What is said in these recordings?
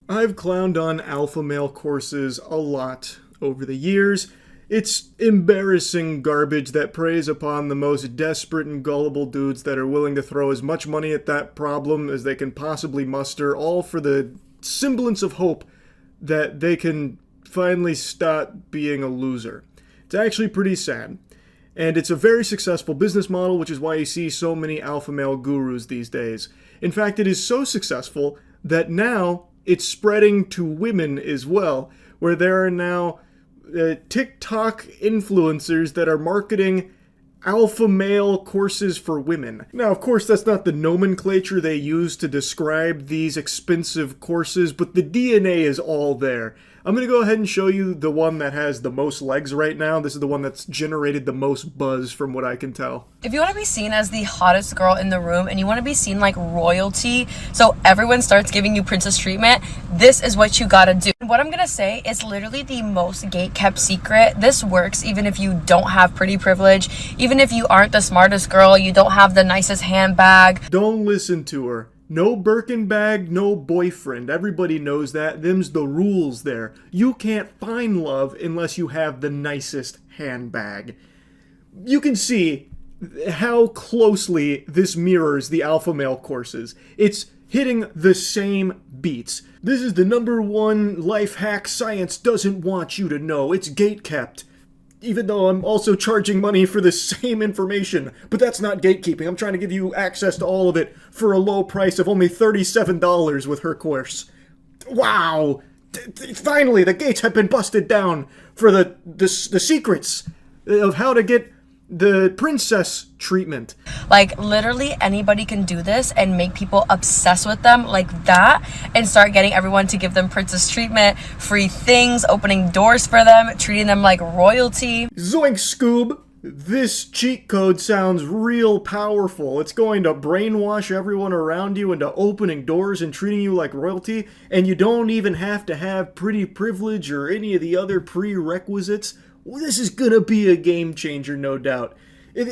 I've clowned on alpha male courses a lot over the years. It's embarrassing garbage that preys upon the most desperate and gullible dudes that are willing to throw as much money at that problem as they can possibly muster, all for the semblance of hope that they can finally stop being a loser. It's actually pretty sad. And it's a very successful business model, which is why you see so many alpha male gurus these days. In fact, it is so successful that now it's spreading to women as well, where there are now TikTok influencers that are marketing alpha male courses for women. Now, of course, that's not the nomenclature they use to describe these expensive courses, but the DNA is all there. I'm going to go ahead and show you the one that has the most legs right now. This is the one that's generated the most buzz from what I can tell. If you want to be seen as the hottest girl in the room and you want to be seen like royalty, so everyone starts giving you princess treatment, this is what you gotta do. What I'm gonna say is literally the most gate-kept secret. This works even if you don't have pretty privilege, even if you aren't the smartest girl, you don't have the nicest handbag. Don't listen to her. No Birkin bag, no boyfriend. Everybody knows that. Them's the rules there. You can't find love unless you have the nicest handbag. You can see how closely this mirrors the alpha male courses. It's hitting the same beats. This is the #1 life hack science doesn't want you to know. It's gate kept. Even though I'm also charging money for the same information. But that's not gatekeeping. I'm trying to give you access to all of it for a low price of only $37 with her course. Wow! Finally, the gates have been busted down for the secrets of how to get the princess treatment. Like literally anybody can do this and make people obsessed with them like that and start getting everyone to give them princess treatment, free things, opening doors for them, treating them like royalty. Zoink Scoob! This cheat code sounds real powerful. It's going to brainwash everyone around you into opening doors and treating you like royalty, and you don't even have to have pretty privilege or any of the other prerequisites. This is gonna be a game changer, no doubt.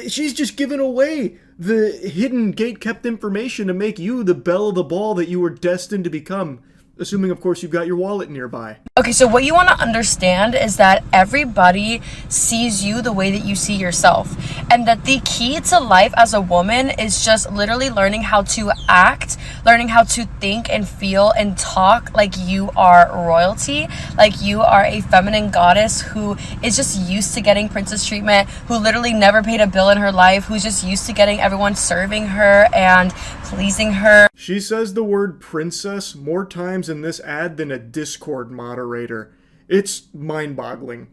She's just giving away the hidden gate-kept information to make you the belle of the ball that you were destined to become. Assuming, of course, you've got your wallet nearby. Okay, so what you want to understand is that everybody sees you the way that you see yourself. And that the key to life as a woman is just literally learning how to act, learning how to think and feel and talk like you are royalty, like you are a feminine goddess who is just used to getting princess treatment, who literally never paid a bill in her life, who's just used to getting everyone serving her and pleasing her. She says the word princess more times in this ad than a Discord moderator. It's mind-boggling.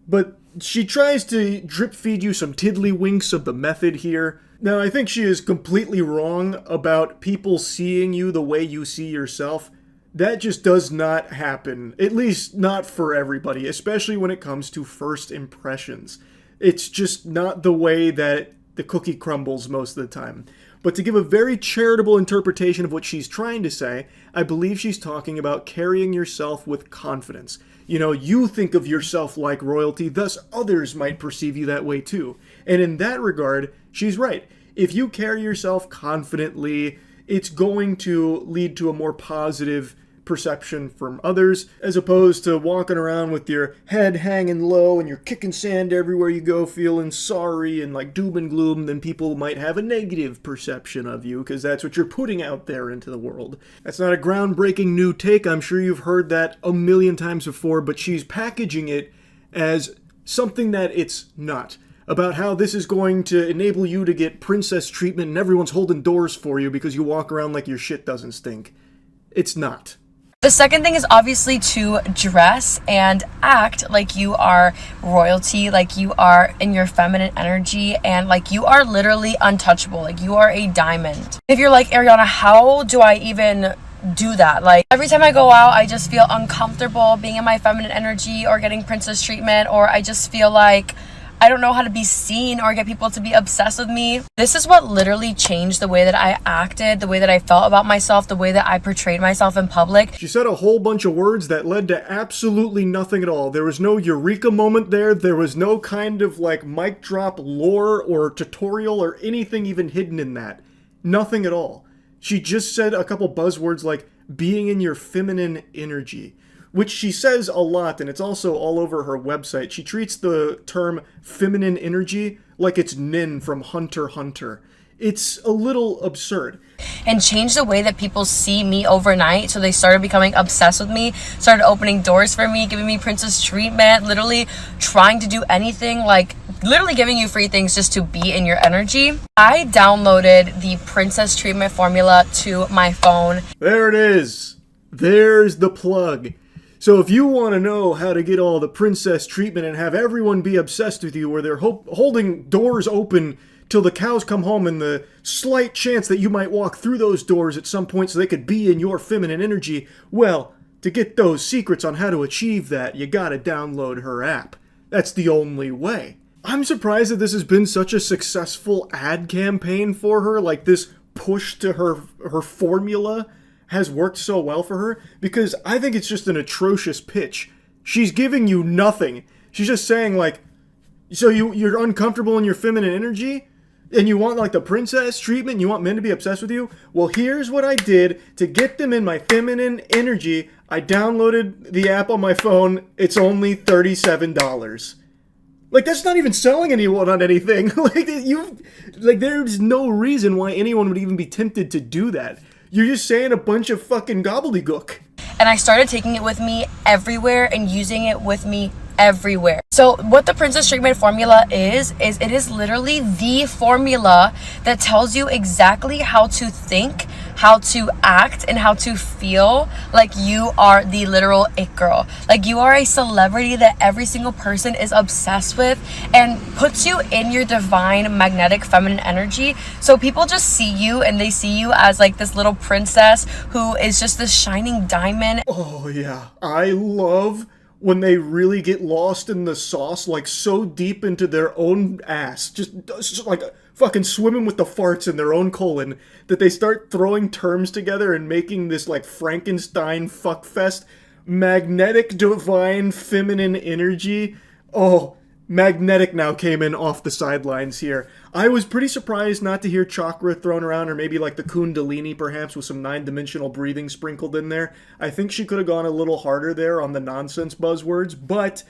But she tries to drip feed you some tiddlywinks of the method here. Now, I think she is completely wrong about people seeing you the way you see yourself. That just does not happen, at least not for everybody, especially when it comes to first impressions. It's just not the way that the cookie crumbles most of the time. But to give a very charitable interpretation of what she's trying to say, I believe she's talking about carrying yourself with confidence. You know, you think of yourself like royalty, thus others might perceive you that way too. And in that regard, she's right. If you carry yourself confidently, it's going to lead to a more positive perception from others, as opposed to walking around with your head hanging low and you're kicking sand everywhere you go, feeling sorry and like doom and gloom. Then people might have a negative perception of you because that's what you're putting out there into the world. That's not a groundbreaking new take. I'm sure you've heard that a million times before, but she's packaging it as something that it's not. About how this is going to enable you to get princess treatment and everyone's holding doors for you because you walk around like your shit doesn't stink. It's not. The second thing is obviously to dress and act like you are royalty, like you are in your feminine energy, and like you are literally untouchable, like you are a diamond. If you're like, Ariana, how do I even do that? Like every time I go out, I just feel uncomfortable being in my feminine energy or getting princess treatment, or I just feel like I don't know how to be seen or get people to be obsessed with me. This is what literally changed the way that I acted, the way that I felt about myself, the way that I portrayed myself in public. She said a whole bunch of words that led to absolutely nothing at all. There was no eureka moment there. There was no kind of like mic drop lore or tutorial or anything even hidden in that. Nothing at all. She just said a couple buzzwords like, being in your feminine energy, which she says a lot, and it's also all over her website. She treats the term feminine energy like it's Nin from Hunter x Hunter. It's a little absurd. And changed the way that people see me overnight. So they started becoming obsessed with me, started opening doors for me, giving me princess treatment, literally trying to do anything, like literally giving you free things just to be in your energy. I downloaded the princess treatment formula to my phone. There it is. There's the plug. So if you want to know how to get all the princess treatment and have everyone be obsessed with you, where they're holding doors open till the cows come home, and the slight chance that you might walk through those doors at some point so they could be in your feminine energy, well, to get those secrets on how to achieve that, you gotta download her app. That's the only way. I'm surprised that this has been such a successful ad campaign for her, like this push to her formula has worked so well for her, because I think it's just an atrocious pitch. She's giving you nothing. She's just saying, like, so you're uncomfortable in your feminine energy? And you want, like, the princess treatment? You want men to be obsessed with you? Well, here's what I did to get them in my feminine energy. I downloaded the app on my phone. It's only $37. Like, that's not even selling anyone on anything. There's no reason why anyone would even be tempted to do that. You're just saying a bunch of fucking gobbledygook. And I started taking it with me everywhere and using it with me everywhere. So what the princess treatment formula is it is literally the formula that tells you exactly how to think, how to act, and how to feel like you are the literal it girl. Like you are a celebrity that every single person is obsessed with, and puts you in your divine magnetic feminine energy. So people just see you and they see you as like this little princess who is just this shining diamond. Oh yeah, I love when they really get lost in the sauce, like so deep into their own ass, just like fucking swimming with the farts in their own colon, that they start throwing terms together and making this like Frankenstein fuckfest. Magnetic divine feminine energy. Oh, magnetic now came in off the sidelines here. I was pretty surprised not to hear chakra thrown around, or maybe like the kundalini perhaps with some 9-dimensional breathing sprinkled in there. I think she could have gone a little harder there on the nonsense buzzwords, but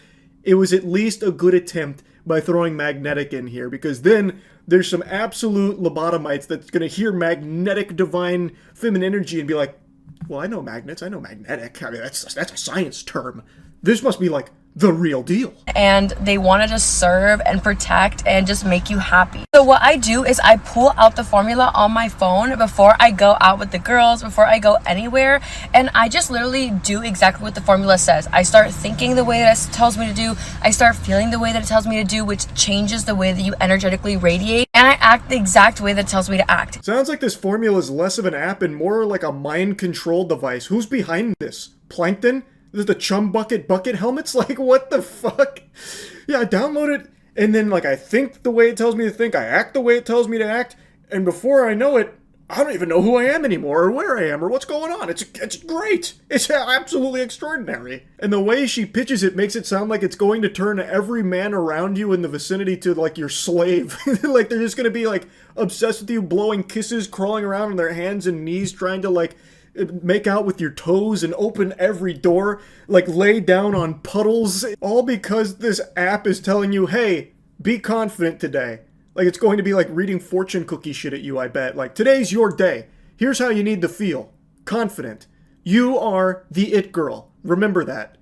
it was at least a good attempt by throwing magnetic in here, because then there's some absolute lobotomites that's going to hear magnetic divine feminine energy and be like, well, I know magnets, I know magnetic. I mean, that's a science term. This must be like the real deal. And they want to just serve and protect and just make you happy. So what I do is I pull out the formula on my phone before I go out with the girls, before I go anywhere, and I just literally do exactly what the formula says. I start thinking the way that it tells me to do, I start feeling the way that it tells me to do, which changes the way that you energetically radiate, and I act the exact way that it tells me to act. Sounds like this formula is less of an app and more like a mind control device. Who's behind this? Plankton? Is it the chum bucket helmets? Like, what the fuck? Yeah, I download it, and then, like, I think the way it tells me to think, I act the way it tells me to act, and before I know it, I don't even know who I am anymore, or where I am, or what's going on. It's great. It's absolutely extraordinary. And the way she pitches it makes it sound like it's going to turn every man around you in the vicinity to, like, your slave. Like, they're just gonna be, like, obsessed with you, blowing kisses, crawling around on their hands and knees, trying to, like, make out with your toes and open every door, like lay down on puddles, all because this app is telling you, hey, be confident today. Like, it's going to be like reading fortune cookie shit at you, I bet. Like, today's your day. Here's how you need to feel. Confident. You are the it girl. Remember that.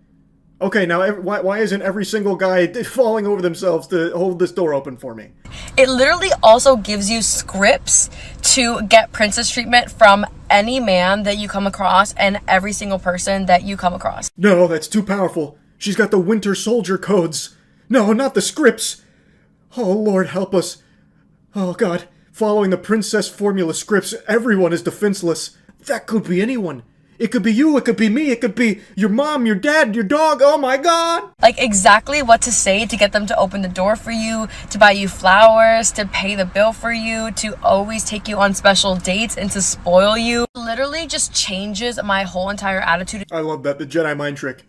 Okay, now why isn't every single guy falling over themselves to hold this door open for me? It literally also gives you scripts to get princess treatment from any man that you come across and every single person that you come across. No, that's too powerful. She's got the Winter Soldier codes. No, not the scripts. Oh, Lord, help us. Oh, God. Following the princess formula scripts, everyone is defenseless. That could be anyone. It could be you, it could be me, it could be your mom, your dad, your dog, oh my God! Like, exactly what to say to get them to open the door for you, to buy you flowers, to pay the bill for you, to always take you on special dates, and to spoil you. Literally just changes my whole entire attitude. I love that, the Jedi mind trick.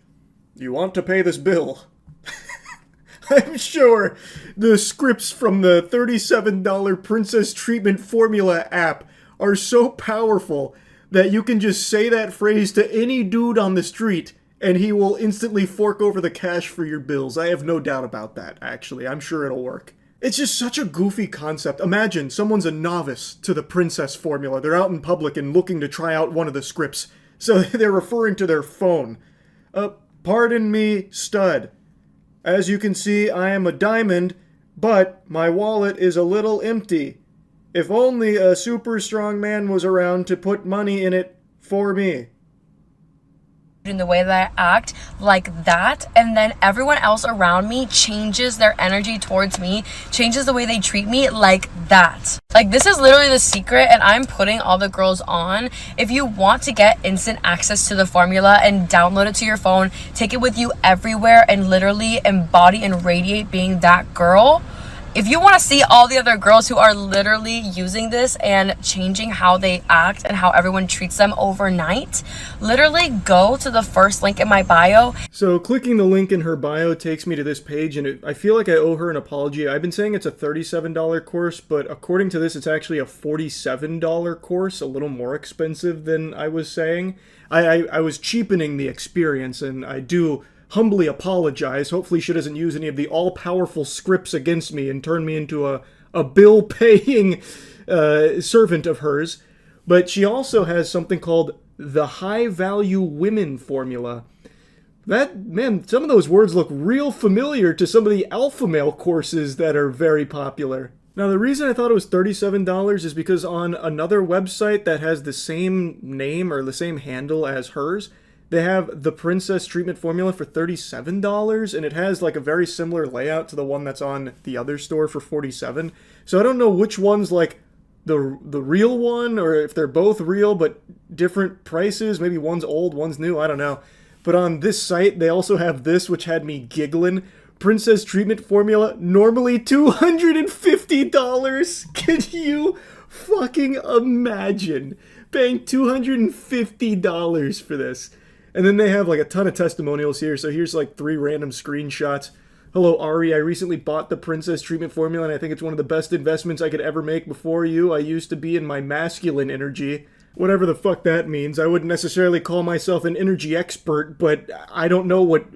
You want to pay this bill? I'm sure the scripts from the $37 Princess Treatment Formula app are so powerful that you can just say that phrase to any dude on the street and he will instantly fork over the cash for your bills. I have no doubt about that, actually. I'm sure it'll work. It's just such a goofy concept. Imagine someone's a novice to the princess formula. They're out in public and looking to try out one of the scripts. So they're referring to their phone. Pardon me, stud. As you can see, I am a diamond, but my wallet is a little empty. If only a super strong man was around to put money in it for me. In the way that I act like that, and then everyone else around me changes their energy towards me, changes the way they treat me like that. Like, this is literally the secret, and I'm putting all the girls on. If you want to get instant access to the formula and download it to your phone, take it with you everywhere and literally embody and radiate being that girl. If you want to see all the other girls who are literally using this and changing how they act and how everyone treats them overnight, literally go to the first link in my bio. So clicking the link in her bio takes me to this page, and I feel like I owe her an apology. I've been saying it's a $37 course, but according to this, it's actually a $47 course, a little more expensive than I was saying. I was cheapening the experience, and I do humbly apologize. Hopefully she doesn't use any of the all-powerful scripts against me and turn me into a bill-paying servant of hers. But she also has something called the high-value women formula. Man, some of those words look real familiar to some of the alpha male courses that are very popular. Now, the reason I thought it was $37 is because on another website that has the same name or the same handle as hers, they have the Princess Treatment Formula for $37, and it has like a very similar layout to the one that's on the other store for $47. So I don't know which one's like the real one, or if they're both real but different prices. Maybe one's old, one's new, I don't know. But on this site, they also have this, which had me giggling. Princess Treatment Formula, normally $250. Can you fucking imagine paying $250 for this? And then they have like a ton of testimonials here. So here's like 3 random screenshots. Hello, Ari. I recently bought the Princess Treatment Formula, and I think it's one of the best investments I could ever make before you. I used to be in my masculine energy. Whatever the fuck that means. I wouldn't necessarily call myself an energy expert, but I don't know what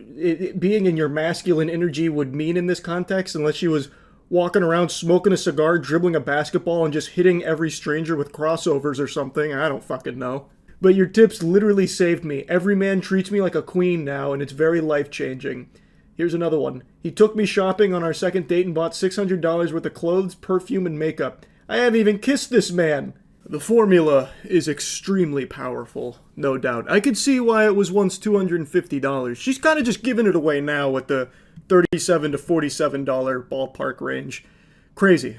being in your masculine energy would mean in this context unless she was walking around smoking a cigar, dribbling a basketball, and just hitting every stranger with crossovers or something. I don't fucking know. But your tips literally saved me. Every man treats me like a queen now, and it's very life-changing. Here's another one. He took me shopping on our second date and bought $600 worth of clothes, perfume, and makeup. I haven't even kissed this man. The formula is extremely powerful, no doubt. I could see why it was once $250. She's kind of just giving it away now with the $37 to $47 ballpark range. Crazy.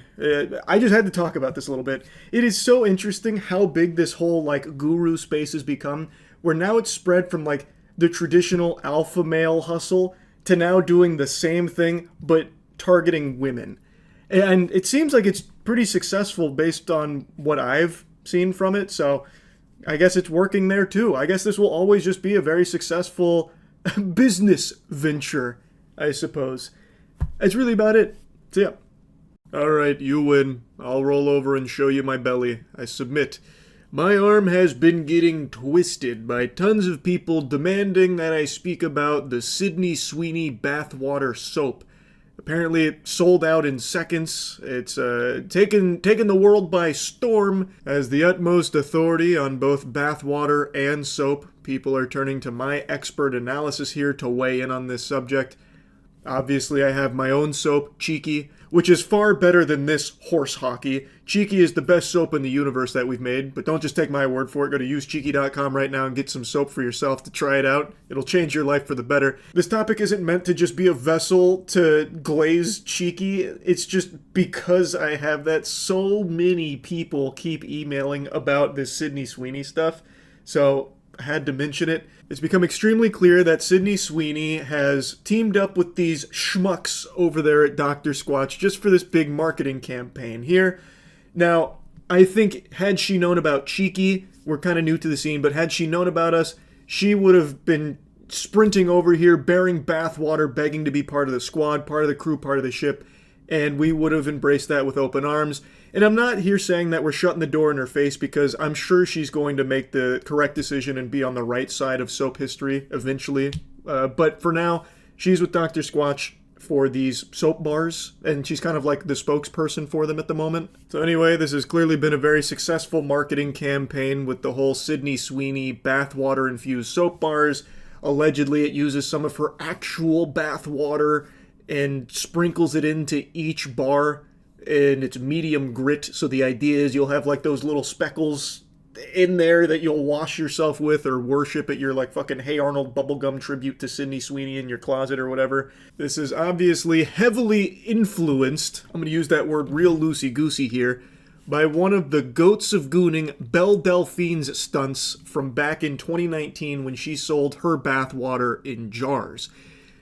I just had to talk about this a little bit. It is so interesting how big this whole like guru space has become, where now it's spread from like the traditional alpha male hustle to now doing the same thing but targeting women. And it seems like it's pretty successful based on what I've seen from it, so I guess it's working there too. I guess this will always just be a very successful business venture, I suppose. That's really about it. So yeah. Alright, you win. I'll roll over and show you my belly. I submit. My arm has been getting twisted by tons of people demanding that I speak about the Sweeney bathwater soap. Apparently it sold out in seconds. It's taken the world by storm. As the utmost authority on both bathwater and soap, people are turning to my expert analysis here to weigh in on this subject. Obviously, I have my own soap, Cheeky, which is far better than this horse hockey. Cheeky is the best soap in the universe that we've made, but don't just take my word for it. Go to usecheeky.com right now and get some soap for yourself to try it out. It'll change your life for the better. This topic isn't meant to just be a vessel to glaze Cheeky. It's just because I have that so many people keep emailing about this Sweeney stuff, so I had to mention it. It's become extremely clear that Sweeney has teamed up with these schmucks over there at Dr. Squatch just for this big marketing campaign here. Now, I think had she known about Cheeky, we're kind of new to the scene, but had she known about us, she would have been sprinting over here, bearing bathwater, begging to be part of the squad, part of the crew, part of the ship. and we would have embraced that with open arms. And I'm not here saying that we're shutting the door in her face, because I'm sure she's going to make the correct decision and be on the right side of soap history eventually. But for now, she's with Dr. Squatch for these soap bars, and she's kind of like the spokesperson for them at the moment. So anyway, this has clearly been a very successful marketing campaign with the whole Sydney Sweeney bathwater infused soap bars. Allegedly, it uses some of her actual bathwater and sprinkles it into each bar, and it's medium grit, so the idea is you'll have like those little speckles in there that you'll wash yourself with or worship at your like fucking Hey Arnold bubblegum tribute to Sydney Sweeney in your closet or whatever. This is obviously heavily influenced, I'm going to use that word real loosey-goosey here, by one of the goats of gooning, Belle Delphine's stunts from back in 2019 when she sold her bathwater in jars.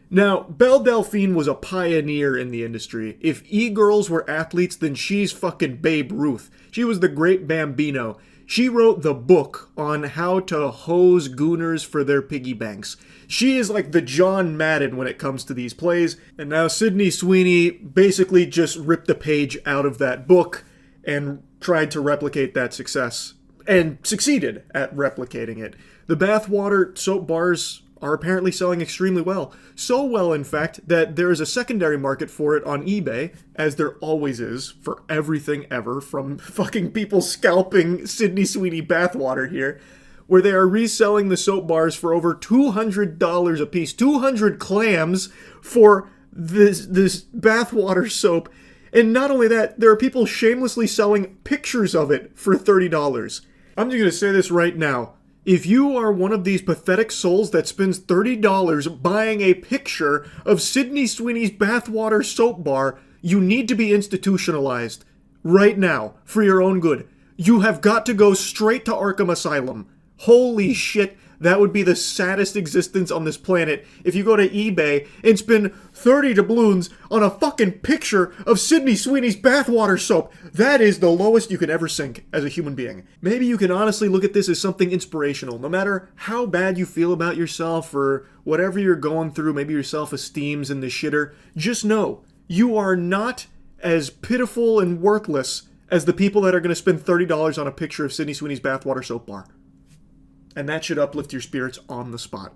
Now, Belle Delphine was a pioneer in the industry. If e-girls were athletes, then she's fucking Babe Ruth. She was the great Bambino. She wrote the book on how to hose gooners for their piggy banks. She is like the John Madden when it comes to these plays. And now Sydney Sweeney basically just ripped the page out of that book and tried to replicate that success. And succeeded at replicating it. The bathwater soap bars are apparently selling extremely well. So well, in fact, that there is a secondary market for it on eBay, as there always is for everything ever, from fucking people scalping Sydney Sweeney bathwater here, where they are reselling the soap bars for over $200 a piece. 200 clams for this bathwater soap. And not only that, there are people shamelessly selling pictures of it for $30. I'm just going to say this right now. If you are one of these pathetic souls that spends $30 buying a picture of Sydney Sweeney's bathwater soap bar, you need to be institutionalized right now for your own good. You have got to go straight to Arkham Asylum. Holy shit, that would be the saddest existence on this planet if you go to eBay and spend 30 doubloons on a fucking picture of Sydney Sweeney's bathwater soap. That is the lowest you can ever sink as a human being. Maybe you can honestly look at this as something inspirational. No matter how bad you feel about yourself or whatever you're going through, maybe your self-esteem's in the shitter, just know you are not as pitiful and worthless as the people that are going to spend $30 on a picture of Sydney Sweeney's bathwater soap bar. And that should uplift your spirits on the spot.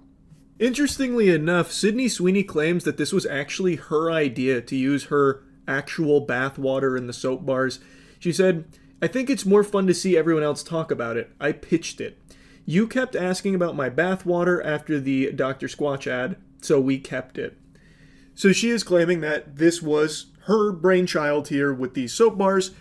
Interestingly enough, Sydney Sweeney claims that this was actually her idea to use her actual bathwater in the soap bars. She said, "I think it's more fun to see everyone else talk about it. I pitched it. You kept asking about my bathwater after the Dr. Squatch ad, so we kept it." So she is claiming that this was her brainchild here with these soap bars,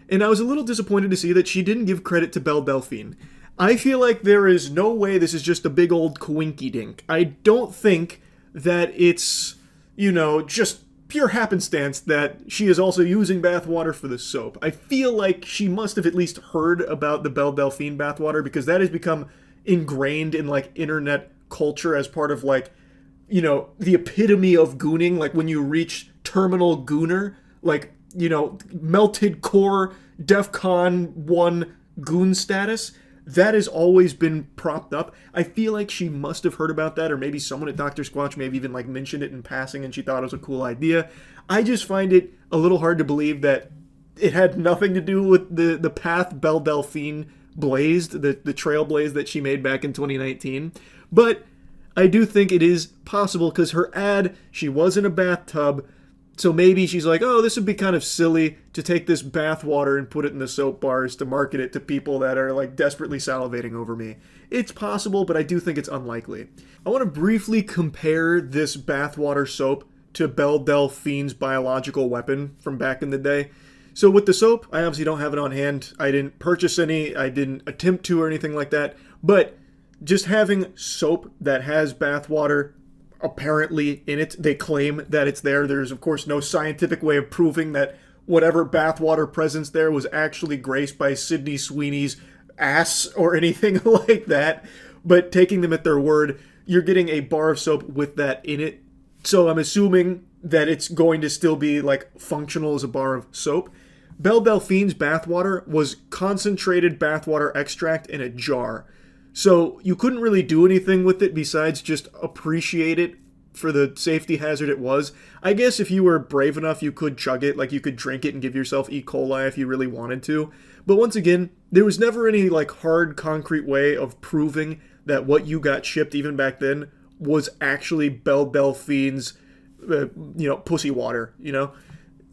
and I was a little disappointed to see that she didn't give credit to Belle Delphine. I feel like there is no way this is just a big old coinky-dink. I don't think that it's, just pure happenstance that she is also using bathwater for the soap. I feel like she must have at least heard about the Belle Delphine bathwater, because that has become ingrained in, internet culture as part of, the epitome of gooning. Like, when you reach terminal gooner, melted core DEFCON 1 goon status, that has always been propped up. I feel like she must have heard about that, or maybe someone at Dr. Squatch maybe even mentioned it in passing and she thought it was a cool idea. I just find it a little hard to believe that it had nothing to do with the path Belle Delphine blazed, the trailblaze that she made back in 2019. But I do think it is possible, because her ad, she was in a bathtub. So maybe she's like, oh, this would be kind of silly to take this bathwater and put it in the soap bars to market it to people that are desperately salivating over me. It's possible, but I do think it's unlikely. I want to briefly compare this bathwater soap to Belle Delphine's biological weapon from back in the day. So with the soap, I obviously don't have it on hand. I didn't purchase any. I didn't attempt to or anything like that. But just having soap that has bathwater apparently in it, they claim that it's there. There's, of course, no scientific way of proving that whatever bathwater presence there was actually graced by Sydney Sweeney's ass or anything like that. But taking them at their word, you're getting a bar of soap with that in it. So I'm assuming that it's going to still be functional as a bar of soap. Belle Delphine's bathwater was concentrated bathwater extract in a jar. So you couldn't really do anything with it besides just appreciate it for the safety hazard it was. I guess if you were brave enough, you could chug it, like you could drink it and give yourself E. coli if you really wanted to. But once again, there was never any like hard, concrete way of proving that what you got shipped even back then was actually Belle Delphine's, pussy water,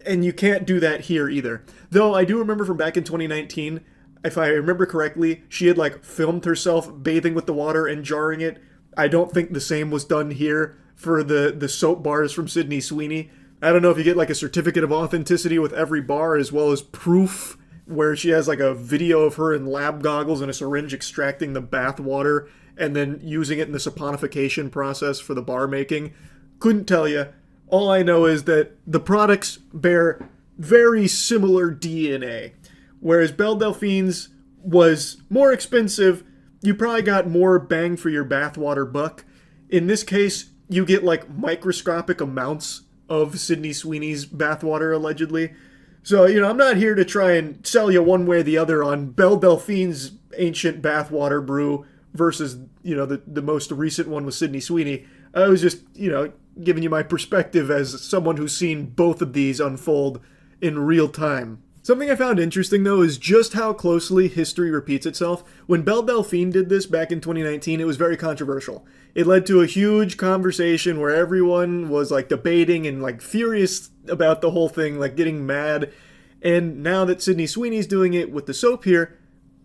And you can't do that here either. Though I do remember from back in 2019, if I remember correctly, she had like filmed herself bathing with the water and jarring it. I don't think the same was done here for the soap bars from Sydney Sweeney. I don't know if you get like a certificate of authenticity with every bar as well as proof where she has like a video of her in lab goggles and a syringe extracting the bath water and then using it in the saponification process for the bar making. Couldn't tell you. All I know is that the products bear very similar DNA. Whereas Belle Delphine's was more expensive, you probably got more bang for your bathwater buck. In this case, you get like microscopic amounts of Sydney Sweeney's bathwater, allegedly. So, I'm not here to try and sell you one way or the other on Belle Delphine's ancient bathwater brew versus, the most recent one with Sydney Sweeney. I was just, giving you my perspective as someone who's seen both of these unfold in real time. Something I found interesting, though, is just how closely history repeats itself. When Belle Delphine did this back in 2019, it was very controversial. It led to a huge conversation where everyone was, like, debating and, like, furious about the whole thing, like, getting mad. And now that Sydney Sweeney's doing it with the soap here,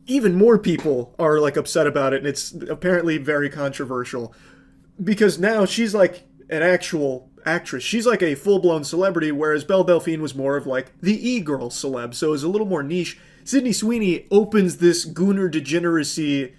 even more people are, like, upset about it, and it's apparently very controversial. Because now she's, like, an actual actress. She's like a full-blown celebrity, whereas Belle Delphine was more of like the e-girl celeb, so it was a little more niche. Sydney Sweeney opens this gooner degeneracy,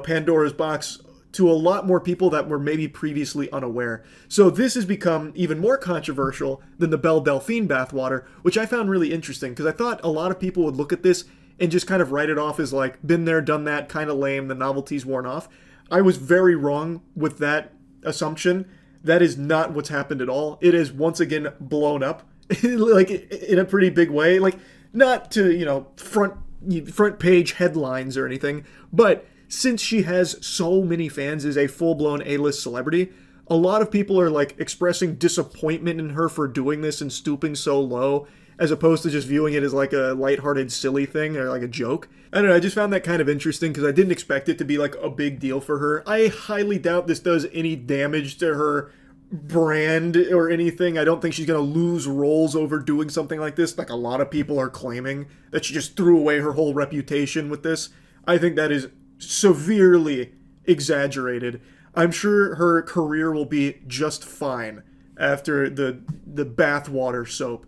Pandora's box to a lot more people that were maybe previously unaware. So this has become even more controversial than the Belle Delphine bathwater, which I found really interesting, because I thought a lot of people would look at this and just kind of write it off as like, been there, done that, kind of lame, the novelty's worn off. I was very wrong with that assumption. That is not what's happened at all. It is once again blown up, like in a pretty big way. Like not to front page headlines or anything, but since she has so many fans as a full blown A-list celebrity, a lot of people are like expressing disappointment in her for doing this and stooping so low, as opposed to just viewing it as like a lighthearted, silly thing or like a joke. I don't know, I just found that kind of interesting because I didn't expect it to be like a big deal for her. I highly doubt this does any damage to her brand or anything. I don't think she's going to lose roles over doing something like this, like a lot of people are claiming that she just threw away her whole reputation with this. I think that is severely exaggerated. I'm sure her career will be just fine after the bathwater soap.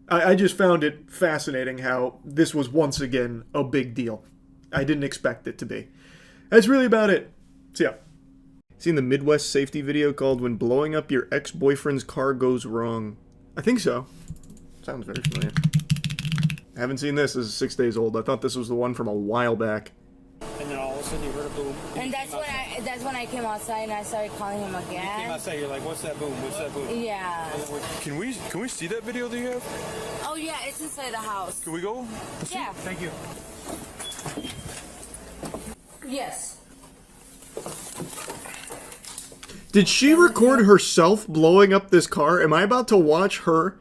I just found it fascinating how this was once again a big deal. I didn't expect it to be. That's really about it. So yeah. Seen the Midwest safety video called When Blowing Up Your Ex-Boyfriend's Car Goes Wrong? I think so. Sounds very familiar. I haven't seen this. This is 6 days old. I thought this was the one from a while back. And then all of a sudden you heard a boom. And that's when I came outside and I started calling him again. You came outside, you're like, what's that boom? What's that boom? Yeah. Can we see that video that you have? Oh yeah, it's inside the house. Can we go? Yeah. Thank you. Yes. Did she record herself blowing up this car? Am I about to watch her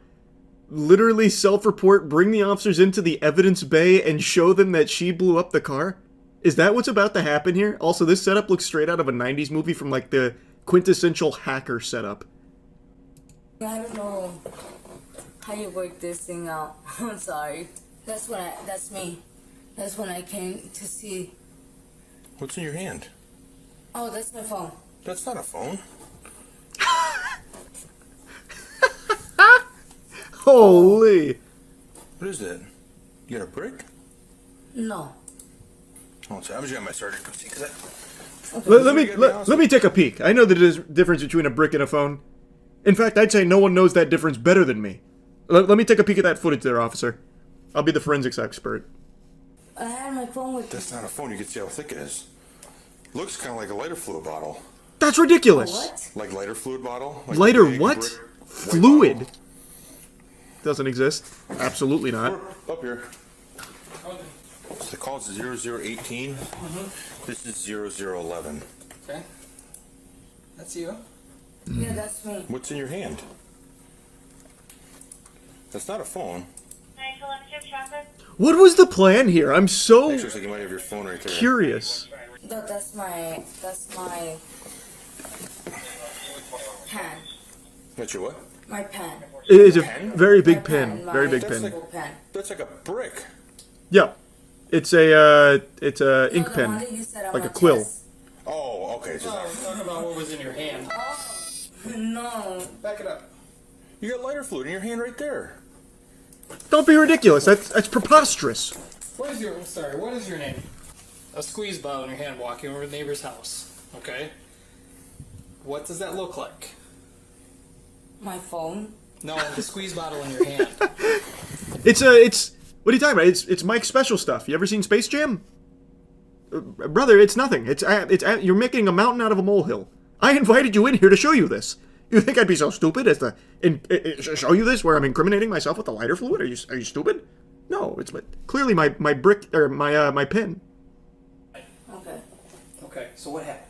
literally self-report, bring the officers into the evidence bay, and show them that she blew up the car? Is that what's about to happen here? Also, this setup looks straight out of a 90s movie from like the quintessential hacker setup. I don't know how you work this thing out. I'm sorry. That's me. That's when I came to see. What's in your hand? Oh, that's my phone. That's not a phone. Holy! What is that? You got a brick? No. Oh, so I was getting my started. Let me take a peek. I know the difference between a brick and a phone. In fact, I'd say no one knows that difference better than me. Let me take a peek at that footage there, officer. I'll be the forensics expert. I had my phone with me. That's not a phone. You can see how thick it is. Looks kind of like a lighter fluid bottle. That's ridiculous. What? Like lighter fluid bottle? Like Lighter big what? brick white Fluid? bottle. Doesn't exist. Absolutely not. Up here. So the call is 0018. This is 0011. Okay. That's you. Yeah, that's me. What's in your hand? That's not a phone. What was the plan here? I'm so It looks like you might have your phone right there. curious. No, that's my pen. That's your what? My pen. It is a Pen? very big My pen. Very big That's pen. like- Pen. That's like a brick. Yeah. It's a ink No, the one pen. that you said on Like my a quill. chest. Oh, okay. So Talk about what was in your hand. No. Back it up. you got lighter fluid in your hand right there. Don't be ridiculous. That's preposterous. What is your, sorry, what is your name? A squeeze bottle in your hand walking over to the neighbor's house. Okay? What does that look like? My phone. No, the squeeze bottle in your hand. It's what are you talking about? It's Mike's special stuff. You ever seen Space Jam? Brother, it's nothing. You're making a mountain out of a molehill. I invited you in here to show you this. You think I'd be so stupid as to show you this where I'm incriminating myself with the lighter fluid? Are you stupid? No, it's clearly my brick or my pen. Okay. Okay, so what happened?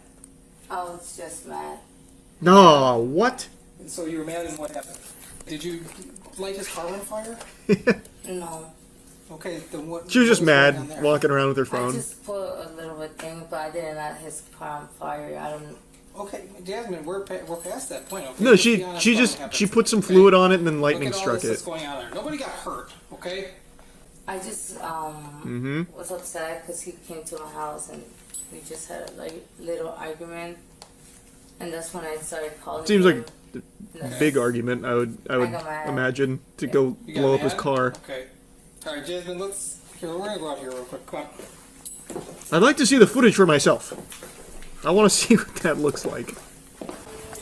I was just mad. No, what? So you were mad and what happened? Did you light his car on fire? No. Okay, then what? She was just what going on mad, there? walking around with her I phone. just put a little bit thing, but I didn't light his car on fire. I don't. Okay, Jasmine, we're past that point. Okay? No, Let's she be honest she about just what happened, she put some okay? fluid on it and then Look lightning at all struck this that's it. going on there. Nobody got hurt. Okay. I just was upset because he came to my house and we just had a little argument, and that's when I started calling. Seems like him. a big argument. I would got mad. imagine to go You got blow up his mad? car. Okay. All right, Jasmine. We're gonna go out here real quick. Come on. I'd like to see the footage for myself. I want to see what that looks like.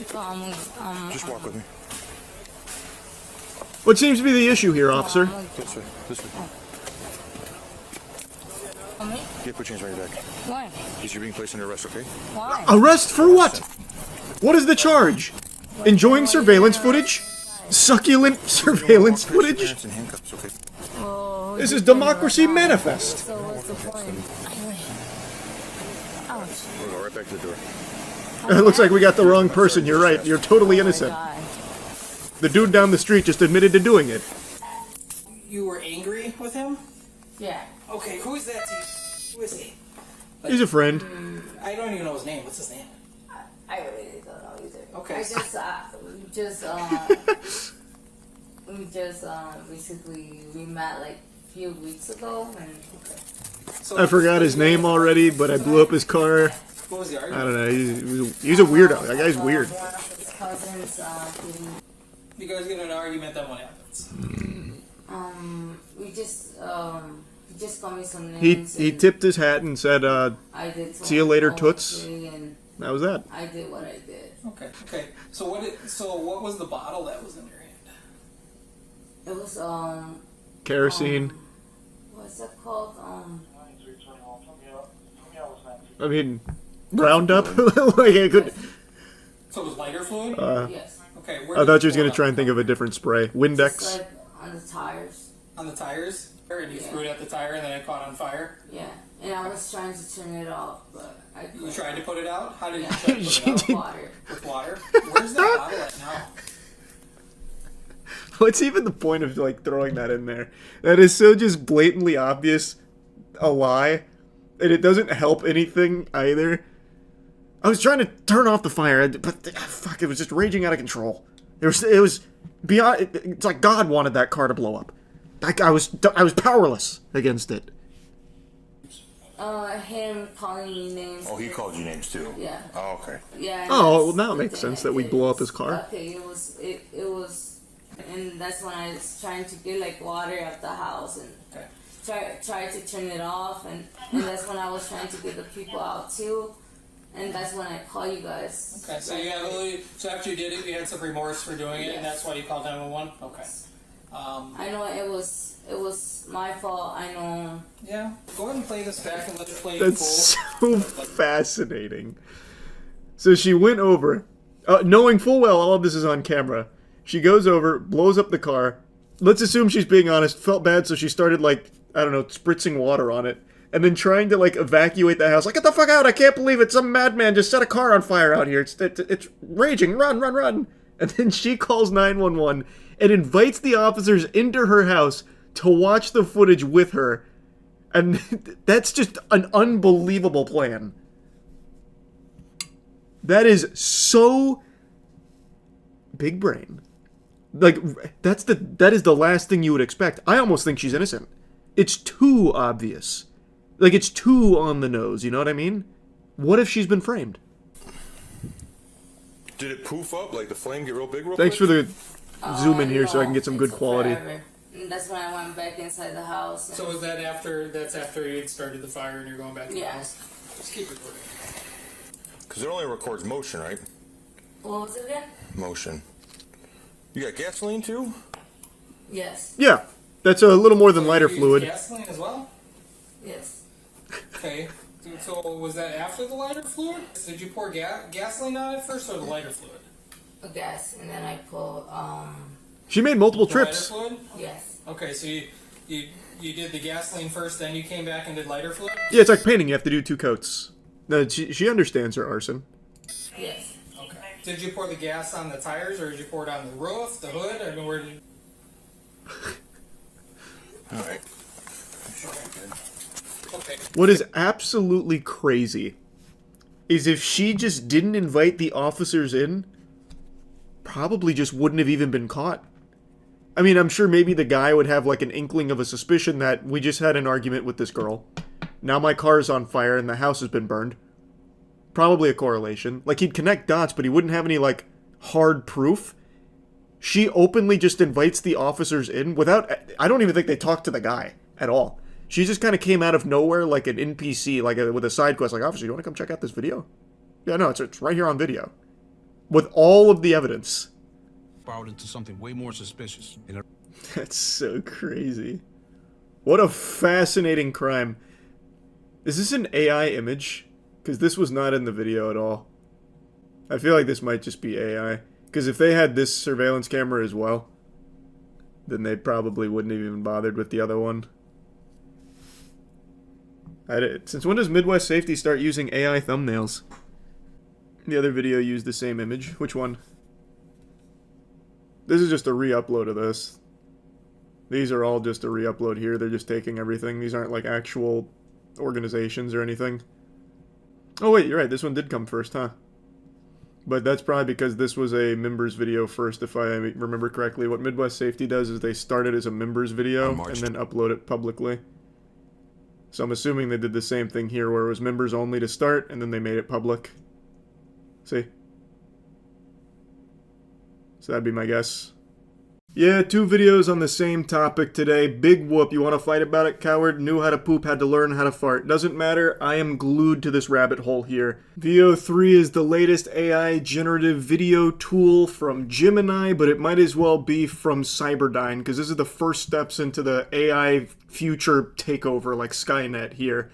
Just walk with me. What seems to be the issue here, officer? This way. This way. Me? Yeah, put your hands right back. Why? Because you're being placed under arrest, okay? Why? Arrest for what? What is the charge? Enjoying surveillance footage? Succulent surveillance Walk past your footage? parents in handcuffs, okay? Oh, This you is came democracy around. manifest. So what's the point? Ouch. We'll go right back to the door. It looks like we got the wrong person. You're right. You're totally innocent. God. The dude down the street just admitted to doing it. You were angry with him? Yeah. Okay, who is that to you? Who is he? He's a friend. I don't even know his name. What's his name? I really don't know either. Okay. I just basically we met like a few weeks ago and So, I forgot his name already, but I blew up his car. What was the I argument? don't know. He's a weirdo. That guy's weird. one of his cousins You guys get in an argument, then what happens? we just he just called me some He names. he and tipped his hat and said, I did "See you later, some toots." poetry, and that was that. I did what I did. Okay. Okay. So what was the bottle that was in your hand? It was Kerosene. what's that called? I mean, Roundup. Like I could. So it was lighter fluid? Yes. Okay. I thought you was gonna try and think of a different spray. Just Windex. like on the tires. On the tires? And you threw it at the tire and then it caught on fire? Yeah. And I was trying to turn it off, but I couldn't. You tried to put it out? How did you Yeah. try to put it out? Water. With water? Where's that bottle at now? What's even the point of like throwing that in there? That is so just blatantly obvious a lie, and it doesn't help anything either. I was trying to turn off the fire, but fuck, it was just raging out of control. It was beyond. It's like God wanted that car to blow up. Like I was powerless against it. Him calling me names. Oh, he called you names too? Yeah. Oh, okay. Yeah. and Oh, well, that's now it the makes thing sense I that we did. blow up his car. Okay, it was, and that's when I was trying to get like water out the house and Okay. try to turn it off, and that's when I was trying to get the people out too, and that's when I call you guys. Okay, so you had a little, so after you did it, you had some remorse for doing it, and that's why you called 911? Okay. I know it was my fault. I know. Yeah, go ahead and play this back and let it play That's full. so fascinating. So she went over, knowing full well all of this is on camera. She goes over, blows up the car. Let's assume she's being honest, felt bad, so she started, like, I don't know, spritzing water on it. and then trying to, like, evacuate the house. Like, get the fuck out! I can't believe it! Some madman just set a car on fire out here. It's raging. Run, run, run! And then she calls 911 and invites the officers into her house to watch the footage with her. And that's just an unbelievable plan. That is so big brain. Like, that is the last thing you would expect. I almost think she's innocent. It's too obvious. Like, it's too on the nose, you know what I mean? What if she's been framed? Did it poof up? Like the flame get real big real Thanks quick? for the zoom in here so I can get some good quality. Forever. And that's when I went back inside the house. So is that after? That's after you had started the fire and you're going back to the house. Just keep recording. Because it only records motion, right? What was it again? Motion. You got gasoline too? Yes. Yeah, that's a little more than lighter You used fluid. gasoline as well. Yes. Okay. So was that after the lighter fluid? Did you pour gasoline on it first or the lighter fluid? A gas, and then I put She made multiple The lighter trips. fluid? yes. Okay, so you did the gasoline first, then you came back and did lighter fluid? Yeah, it's like painting. You have to do 2 coats. No, she understands her arson. Yes. Okay. Did you pour the gas on the tires or did you pour it on the roof, the hood? I mean, where did you... Alright. Okay. What is absolutely crazy is if she just didn't invite the officers in, probably just wouldn't have even been caught. I mean, I'm sure maybe the guy would have like an inkling of a suspicion that we just had an argument with this girl. Now my car's on fire and the house has been burned. Probably a correlation. Like, he'd connect dots, but he wouldn't have any, like, hard proof. She openly just invites the officers in without... I don't even think they talked to the guy at all. She just kind of came out of nowhere like an NPC, like with a side quest. Like, officer, you want to come check out this video? Yeah, no, it's right here on video. With all of the evidence. Borrowed into something way more suspicious. That's so crazy. What a fascinating crime. Is this an AI image? Because this was not in the video at all. I feel like this might just be AI. Because if they had this surveillance camera as well, then they probably wouldn't have even bothered with the other one. Since when does Midwest Safety start using AI thumbnails? The other video used the same image. Which one? This is just a re-upload of this. These are all just a re-upload here. They're just taking everything. These aren't like actual organizations or anything. Oh wait, you're right. This one did come first, huh? But that's probably because this was a members video first, if I remember correctly. What Midwest Safety does is they start it as a members video and then upload it publicly. So I'm assuming they did the same thing here, where it was members only to start, and then they made it public. See? So that'd be my guess. Yeah, 2 videos on the same topic today. Big whoop. You want to fight about it, coward? Knew how to poop, had to learn how to fart. Doesn't matter. I am glued to this rabbit hole here. VO3 is the latest AI generative video tool from Gemini, but it might as well be from Cyberdyne, because this is the first steps into the AI future takeover, like Skynet here.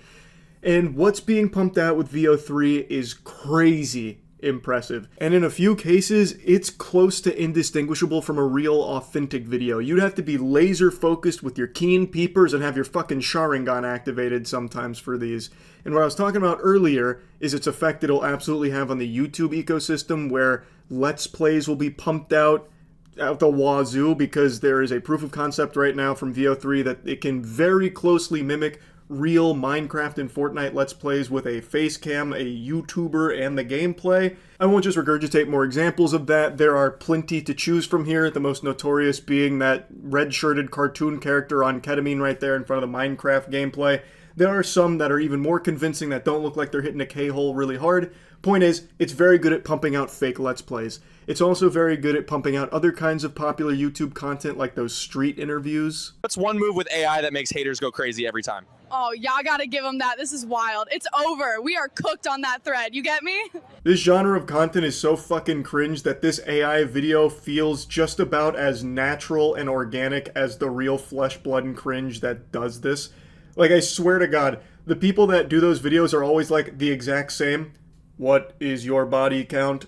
And what's being pumped out with VO3 is crazy impressive. And in a few cases, it's close to indistinguishable from a real, authentic video. You'd have to be laser focused with your keen peepers and have your fucking Sharingan activated sometimes for these. And what I was talking about earlier is its effect it'll absolutely have on the YouTube ecosystem, where Let's Plays will be pumped out the wazoo, because there is a proof of concept right now from VO3 that it can very closely mimic real Minecraft and Fortnite Let's Plays with a face cam, a YouTuber, and the gameplay. I won't just regurgitate more examples of that. There are plenty to choose from here, the most notorious being that red-shirted cartoon character on ketamine right there in front of the Minecraft gameplay. There are some that are even more convincing that don't look like they're hitting a K-hole really hard. Point is, it's very good at pumping out fake Let's Plays. It's also very good at pumping out other kinds of popular YouTube content like those street interviews. What's one move with AI that makes haters go crazy every time? Oh, y'all gotta give them that. This is wild. It's over. We are cooked on that thread. You get me? This genre of content is so fucking cringe that this AI video feels just about as natural and organic as the real flesh, blood, and cringe that does this. Like, I swear to God, the people that do those videos are always like the exact same. What is your body count?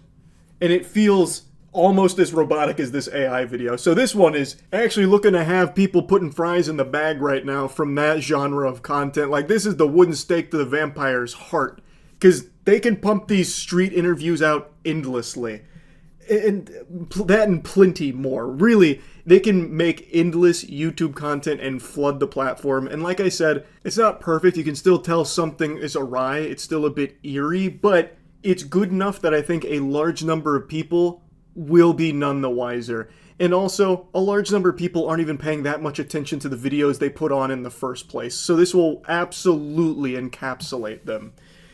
And it feels almost as robotic as this AI video. So this one is actually looking to have people putting fries in the bag right now from that genre of content. Like, this is the wooden stake to the vampire's heart, because they can pump these street interviews out endlessly. And that and plenty more. Really, they can make endless YouTube content and flood the platform. And like I said, it's not perfect. You can still tell something is awry. It's still a bit eerie, but it's good enough that I think a large number of people will be none the wiser. And also, a large number of people aren't even paying that much attention to the videos they put on in the first place. So this will absolutely encapsulate them.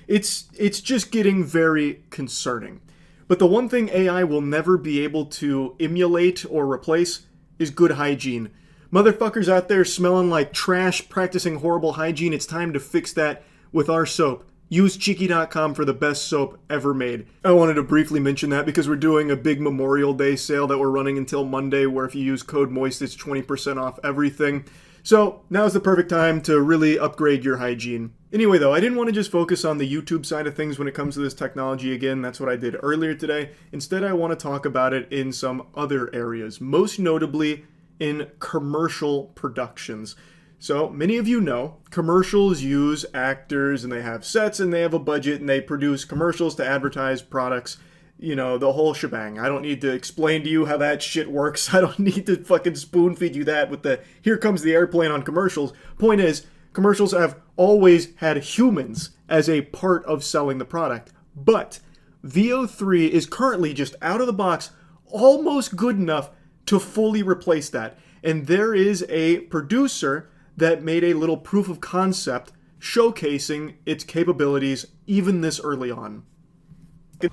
It's just getting very concerning. But the one thing AI will never be able to emulate or replace is good hygiene. Motherfuckers out there smelling like trash, practicing horrible hygiene, it's time to fix that with our soap. Use Cheeky.com for the best soap ever made. I wanted to briefly mention that because we're doing a big Memorial Day sale that we're running until Monday, where if you use code MOIST, it's 20% off everything. So now's the perfect time to really upgrade your hygiene. Anyway though, I didn't want to just focus on the YouTube side of things when it comes to this technology again. That's what I did earlier today. Instead, I want to talk about it in some other areas, most notably in commercial productions. So many of you know commercials use actors and they have sets and they have a budget and they produce commercials to advertise products. You know, the whole shebang. I don't need to explain to you how that shit works. I don't need to fucking spoon feed you that with the here comes the airplane on commercials. Point is, commercials have always had humans as a part of selling the product. But VO3 is currently just out of the box almost good enough to fully replace that. And there is a producer that made a little proof of concept showcasing its capabilities even this early on.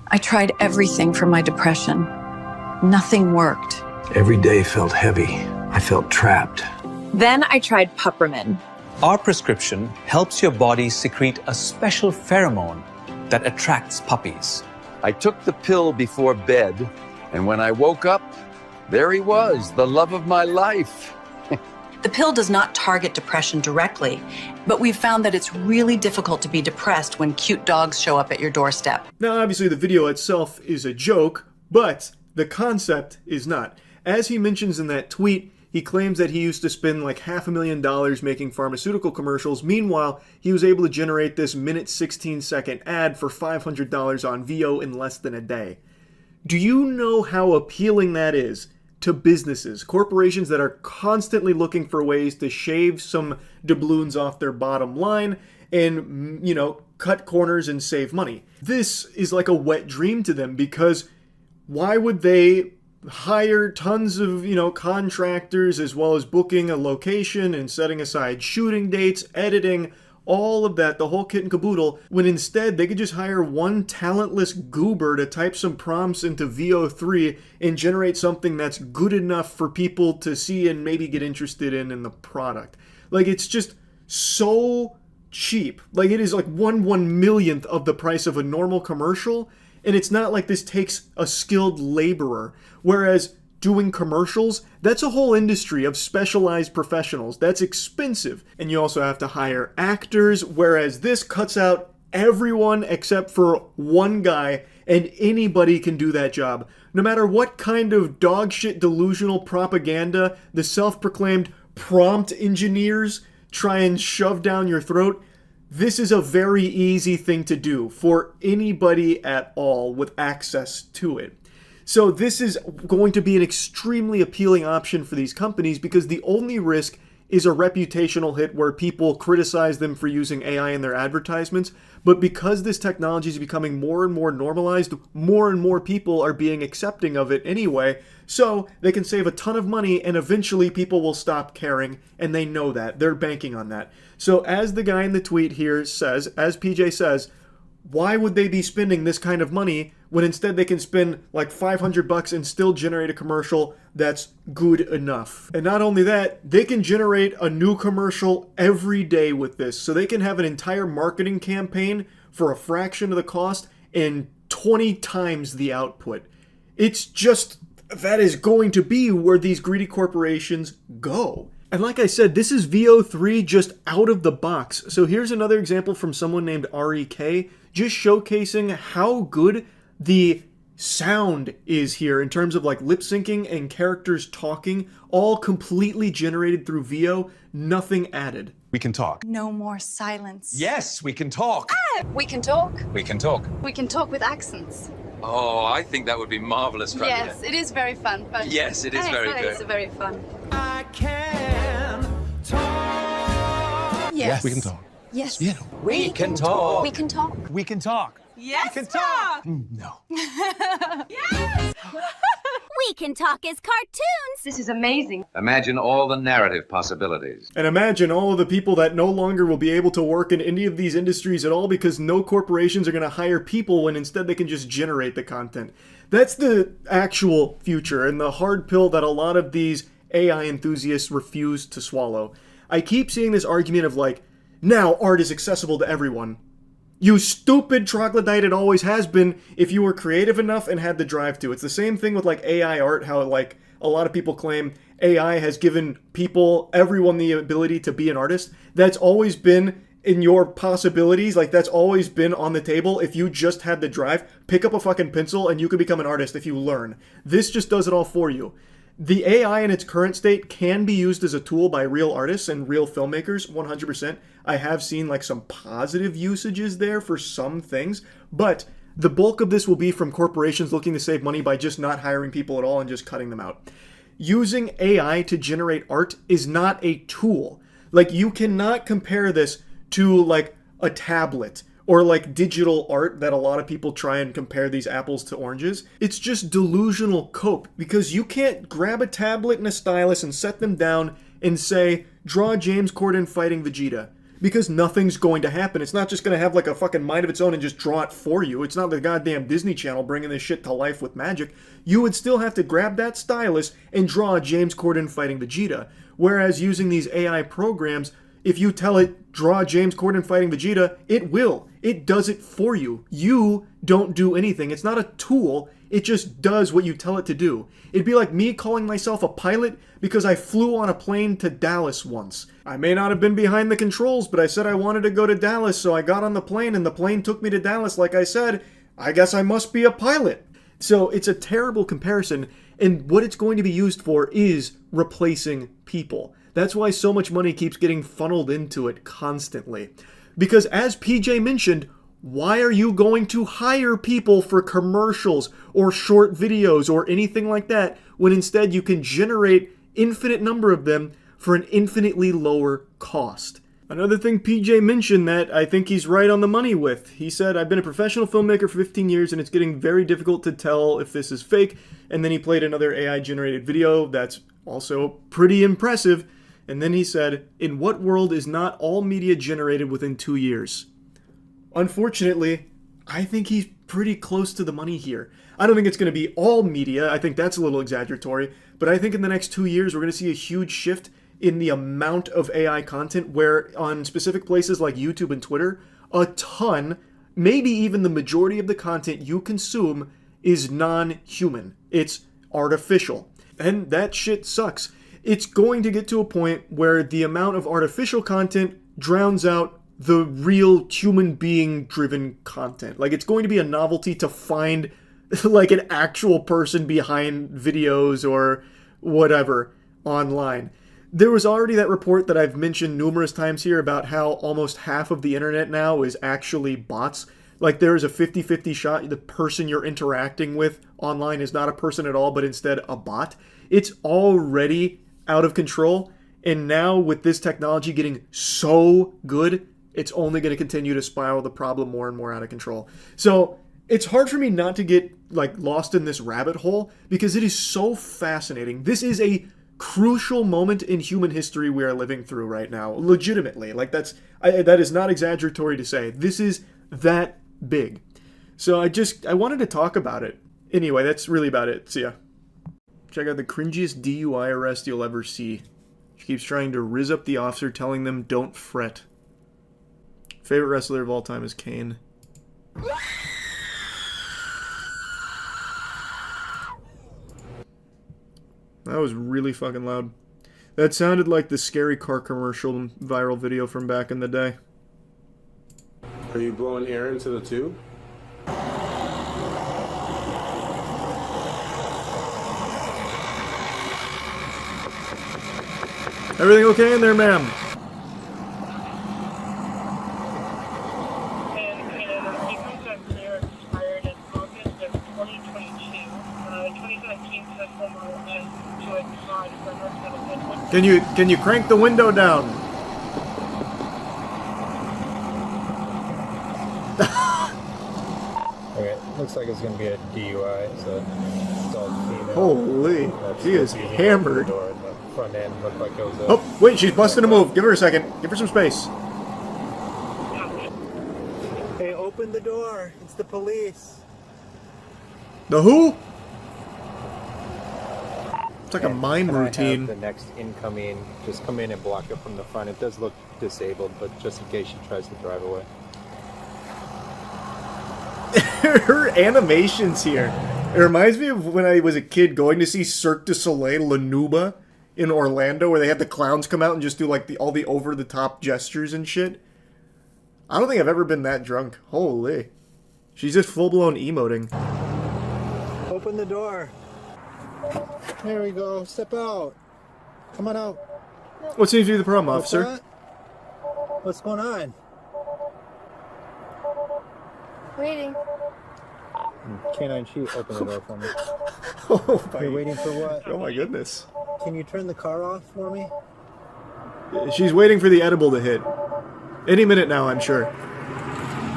I tried everything for my depression. Nothing worked. Every day felt heavy. I felt trapped. Then I tried Puppermin. Our prescription helps your body secrete a special pheromone that attracts puppies. I took the pill before bed, and when I woke up, there he was, the love of my life. The pill does not target depression directly, but we've found that it's really difficult to be depressed when cute dogs show up at your doorstep. Now, obviously, the video itself is a joke, but the concept is not. As he mentions in that tweet, he claims that he used to spend like $500,000 making pharmaceutical commercials. Meanwhile, he was able to generate this minute 16-second ad for $500 on VO in less than a day. Do you know how appealing that is to businesses, corporations that are constantly looking for ways to shave some doubloons off their bottom line and, you know, cut corners and save money? This is like a wet dream to them, because why would they hire tons of, you know, contractors as well as booking a location and setting aside shooting dates, editing, all of that, the whole kit and caboodle, when instead they could just hire one talentless goober to type some prompts into VO3 and generate something that's good enough for people to see and maybe get interested in the product. Like, it's just so cheap. Like, it is like 1/1,000,000th of the price of a normal commercial, and it's not like this takes a skilled laborer. Whereas doing commercials, that's a whole industry of specialized professionals. That's expensive. And you also have to hire actors, whereas this cuts out everyone except for one guy, and anybody can do that job. No matter what kind of dogshit delusional propaganda the self-proclaimed prompt engineers try and shove down your throat, this is a very easy thing to do for anybody at all with access to it. So this is going to be an extremely appealing option for these companies, because the only risk is a reputational hit where people criticize them for using AI in their advertisements. But because this technology is becoming more and more normalized, more and more people are being accepting of it anyway, so they can save a ton of money, and eventually people will stop caring, and they know that. They're banking on that. So as the guy in the tweet here says, as PJ says, why would they be spending this kind of money when instead they can spend like $500 and still generate a commercial that's good enough? And not only that, they can generate a new commercial every day with this. So they can have an entire marketing campaign for a fraction of the cost and 20 times the output. It's just, that is going to be where these greedy corporations go. And like I said, this is VO3 just out of the box. So here's another example from someone named REK, just showcasing how good the sound is here in terms of like lip syncing and characters talking, all completely generated through VO, nothing added. We can talk. No more silence. Yes, we can talk. We can talk. We can talk. We can talk with accents. Oh, I think that would be marvelous. Yes, it is very fun. But Yes, it is very good. It's very fun. I can talk. Yes. We can talk. Yes. Yeah. We can talk. We can talk. We can talk. Yes. We can talk. No. Yes. We can talk as cartoons. This is amazing. Imagine all the narrative possibilities. And imagine all of the people that no longer will be able to work in any of these industries at all because no corporations are going to hire people when instead they can just generate the content. That's the actual future and the hard pill that a lot of these AI enthusiasts refuse to swallow. I keep seeing this argument of like, now art is accessible to everyone. You stupid troglodyte, it always has been if you were creative enough and had the drive to. It's the same thing with like AI art, how like a lot of people claim AI has given people, everyone the ability to be an artist. That's always been in your possibilities, like that's always been on the table. If you just had the drive, pick up a fucking pencil and you could become an artist if you learn. This just does it all for you. The AI in its current state can be used as a tool by real artists and real filmmakers, 100%. I have seen like some positive usages there for some things, but the bulk of this will be from corporations looking to save money by just not hiring people at all and just cutting them out. Using AI to generate art is not a tool. Like you cannot compare this to like a tablet or like digital art that a lot of people try and compare these apples to oranges. It's just delusional cope because you can't grab a tablet and a stylus and set them down and say, draw James Corden fighting Vegeta. Because nothing's going to happen. It's not just going to have like a fucking mind of its own and just draw it for you. It's not the goddamn Disney Channel bringing this shit to life with magic. You would still have to grab that stylus and draw James Corden fighting Vegeta. Whereas using these AI programs, if you tell it, draw James Corden fighting Vegeta, it will. It does it for you. You don't do anything. It's not a tool. It just does what you tell it to do. It'd be like me calling myself a pilot because I flew on a plane to Dallas once. I may not have been behind the controls, but I said I wanted to go to Dallas, so I got on the plane and the plane took me to Dallas like I said. I guess I must be a pilot. So it's a terrible comparison, and what it's going to be used for is replacing people. That's why so much money keeps getting funneled into it constantly. Because as PJ mentioned, why are you going to hire people for commercials or short videos or anything like that when instead you can generate infinite number of them for an infinitely lower cost? Another thing PJ mentioned that I think he's right on the money with. He said, I've been a professional filmmaker for 15 years and it's getting very difficult to tell if this is fake. And then he played another AI generated video that's also pretty impressive. And then he said, in what world is not all media generated within 2 years? Unfortunately, I think he's pretty close to the money here. I don't think it's going to be all media. I think that's a little exaggeratory. But I think in the next 2 years, we're going to see a huge shift in the amount of AI content where on specific places like YouTube and Twitter, a ton, maybe even the majority of the content you consume is non-human. It's artificial. And that shit sucks. It's going to get to a point where the amount of artificial content drowns out the real human being driven content. Like it's going to be a novelty to find like an actual person behind videos or whatever online. There was already that report that I've mentioned numerous times here about how almost half of the internet now is actually bots. Like there is a 50-50 shot the person you're interacting with online is not a person at all, but instead a bot. It's already out of control. And now with this technology getting so good, it's only going to continue to spiral the problem more and more out of control. So it's hard for me not to get like lost in this rabbit hole because it is so fascinating. This is a crucial moment in human history we are living through right now. Legitimately. Like that is not exaggeratory to say. This is that big. So I wanted to talk about it. Anyway, that's really about it. See ya. Check out the cringiest DUI arrest you'll ever see. She keeps trying to rizz up the officer, telling them, don't fret. Favorite wrestler of all time is Kane. That was really fucking loud. That sounded like the scary car commercial viral video from back in the day. Are you blowing air into the tube? Everything okay in there, ma'am? Can you crank the window down? Okay, looks like it's gonna be a DUI. It's a adult female. Holy, she is hammered. The front end looked like it was a... Oh, wait, she's busting a move. Give her a second. Give her some space. Hey, open the door. It's the police. The who? It's like a mime Can I routine. have the next incoming, just come in and block it from the front. It does look disabled, but just in case she tries to drive away. Her animations here. It reminds me of when I was a kid going to see Cirque du Soleil La Nuba in Orlando, where they had the clowns come out and just do like all the over-the-top gestures and shit. I don't think I've ever been that drunk. Holy. She's just full-blown emoting. Open the door. There we go. Step out. Come on out. What seems to be the problem, What's officer? that? What's going on? Waiting. Canine Chief, open the door for me. Oh my. You're waiting for what? Oh my goodness. Can you turn the car off for me? She's waiting for the edible to hit. Any minute now, I'm sure.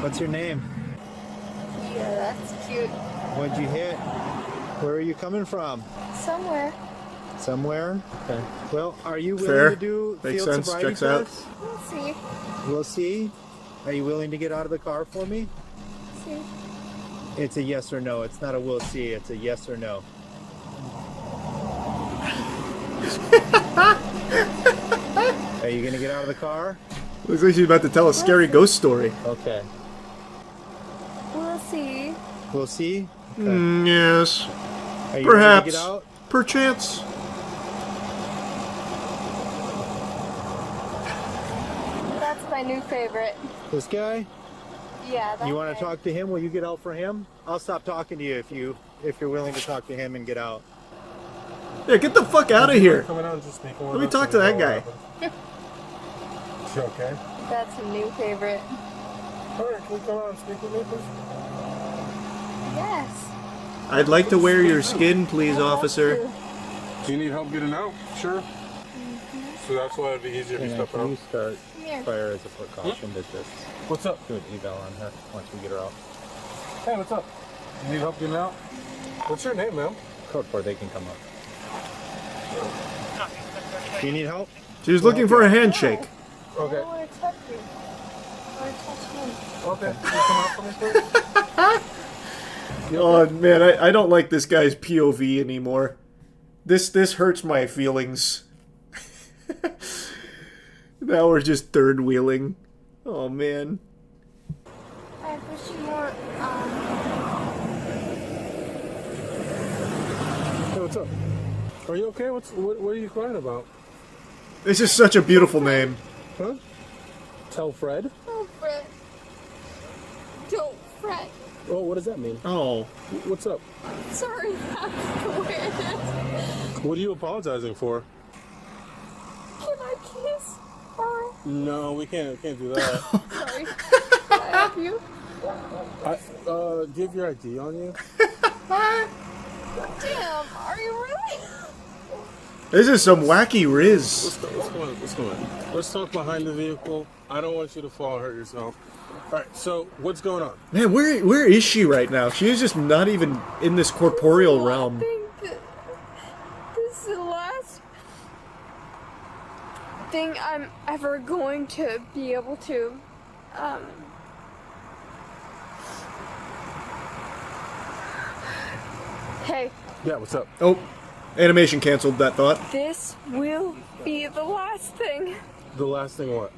What's your name? Yeah, that's cute. What'd you hit? Where are you coming from? Somewhere. Somewhere? Okay. Well, are you willing Fair. to do Makes field sense. sobriety Checks out. tests? We'll see. We'll see. Are you willing to get out of the car for me? See. It's a yes or no. It's not a we'll see. It's a yes or no. Are you gonna get out of the car? Looks like she's about to tell a scary ghost story. Okay. We'll see. We'll see. Yes. Are you ready to Perhaps. get out? Perchance. That's my new favorite. This guy? Yeah, that's You want to talk to him? Will you get out for him? I'll stop talking to you if you're willing to talk to him and get out. Yeah, get the fuck out of here. Coming out and just speaking Let me talk to that guy. You okay? That's a new favorite. Alright, can you come out and speak with me, please? Yes. I'd like to wear your skin, please, officer. Do you need help getting out? Sure. So that's why it'd be easier if you step Can out. you start Here. fire as a precaution to just What's up? do an eval on her once we get her out? Hey, what's up? You need help getting out? What's your name, ma'am? Code 4, they can come up. Do you need help? She was looking for a handshake. I Okay. don't want to touch you. I want to touch him. Okay. Can you come out for me, please? Oh man, I don't like this guy's POV anymore. This hurts my feelings. Now we're just third wheeling. Oh man. I wish you more, Hey, what's up? Are you okay? What are you crying about? This is such a beautiful name. Huh? Tell Fred? oh, Fred. Don't fret. Oh, what does that mean? Oh. What's up? Sorry, that's the weirdest. What are you apologizing for? Can I kiss her? No, we can't do that. Sorry. Can I have you? Do you have your ID on you? Damn, are you really? This is some wacky riz. Let's go in. Let's talk behind the vehicle. I don't want you to fall and hurt yourself. All right, so what's going on? Man, where is she right now? She is just not even in this corporeal realm. I think that this is the last thing I'm ever going to be able to, Hey. Yeah, what's up? Oh, animation canceled that thought. This will be the last thing The last thing what?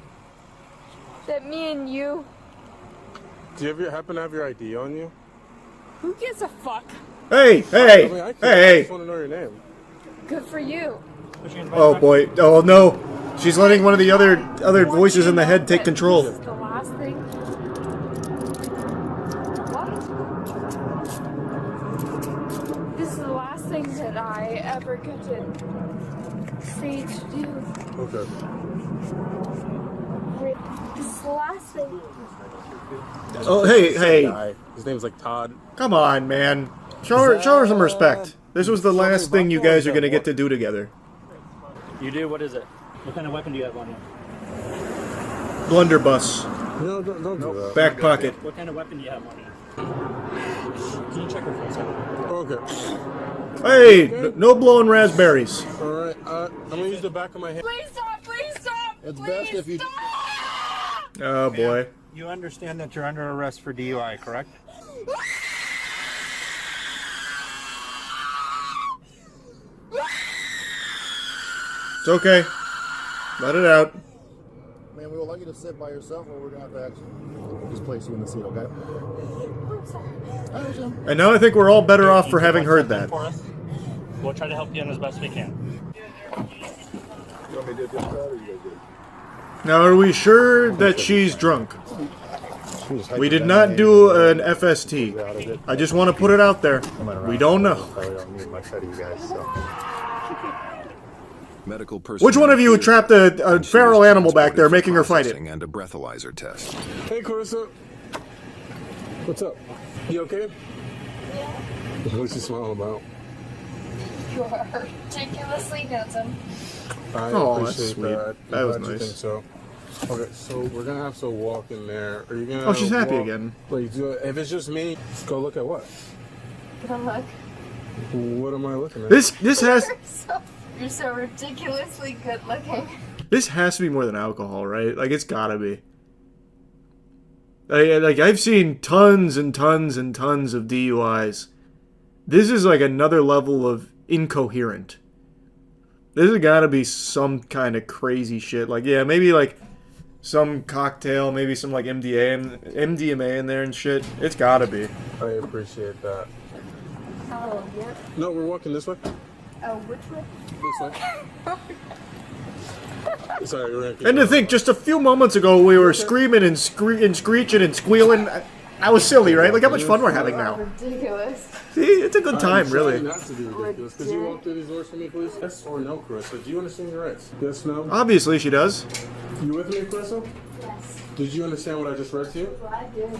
that me and you. Do you happen to have your ID on you? Who gives a fuck? Hey, I mean, I hey. just want to know your name. Good for you. Oh boy. Oh no. She's letting one of the other voices in the head take control. This is the last thing. What? This is the last thing that I ever get to say to do. Okay. This is the last thing. Oh, hey. His name's like Todd. Come on, man. Show her some respect. This was the last thing you guys are gonna get to do together. You do? What is it? What kind of weapon do you have on you? Blunderbuss. No, don't do that. Back pocket. What kind of weapon do you have on you? Can you check her for a second? Okay. Hey, no blowing raspberries. Alright, I'm gonna use the back of my hand. Please stop! Please stop! It's best if you. Oh boy. You understand that you're under arrest for DUI, correct? It's okay. Let it out. Man, we will allow you to sit by yourself, or we're gonna have to actually just place you in the seat, okay? And now I think we're all better off for having heard that. For us? We'll try to help you in as best we can. You want me to do this, or you guys do it? Now, are we sure that she's drunk? We did not do an FST. I just want to put it out there. We don't know. Medical Which one of you trapped a feral animal back there, making her fight it? And a breathalyzer test. Hey, Carissa. What's up? You okay? What's you smiling about? You are ridiculously handsome. I Oh, appreciate that's sweet. that. That was Glad you nice. think so. Okay, so we're gonna have to walk in there. Are you gonna? Oh, she's happy walk? again. Wait, if it's just me, just go look at what? Come look. What am I looking at? This has You're so ridiculously good looking. this has to be more than alcohol, right? Like it's gotta be. Like I've seen tons and tons and tons of DUIs. This is like another level of incoherent. This has gotta be some kind of crazy shit. Like yeah, maybe like some cocktail, maybe some like MDMA in there and shit. It's gotta be. I appreciate that. Oh, yep. No, we're walking this way. Oh, which way? This way. Sorry, we're And to think, just a few moments ago we were screaming and screeching and squealing. That was silly, right? Like how much fun we're having now. Ridiculous. See, it's a good time, I'm really. trying not to be ridiculous. Could you walk through these doors for me, please? Yes or no, Carissa? Do you understand your rights? Yes, no? Obviously, she does. You with me, Carissa? Yes. Did you understand what I just read to you? I did.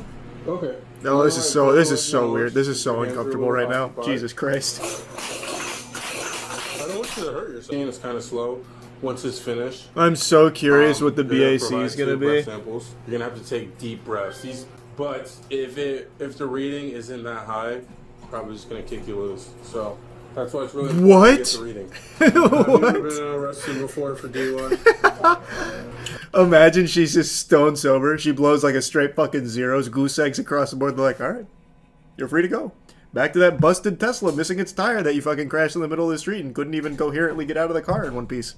Okay. No, this is so weird. This is so uncomfortable right now. Jesus Christ. I don't want you to hurt yourself. It's kind of slow. Once it's finished, I'm so curious what the they're BAC provide is gonna 2 be. breath samples. You're gonna have to take deep breaths. But if the reading isn't that high, probably just gonna kick you loose. So that's why it's really important What? to get the reading. Have you ever been arrested before for DUI? Imagine she's just stone sober. She blows like a straight fucking zeros, goose eggs across the board. They're like, all right, you're free to go. Back to that busted Tesla missing its tire that you fucking crashed in the middle of the street and couldn't even coherently get out of the car in one piece.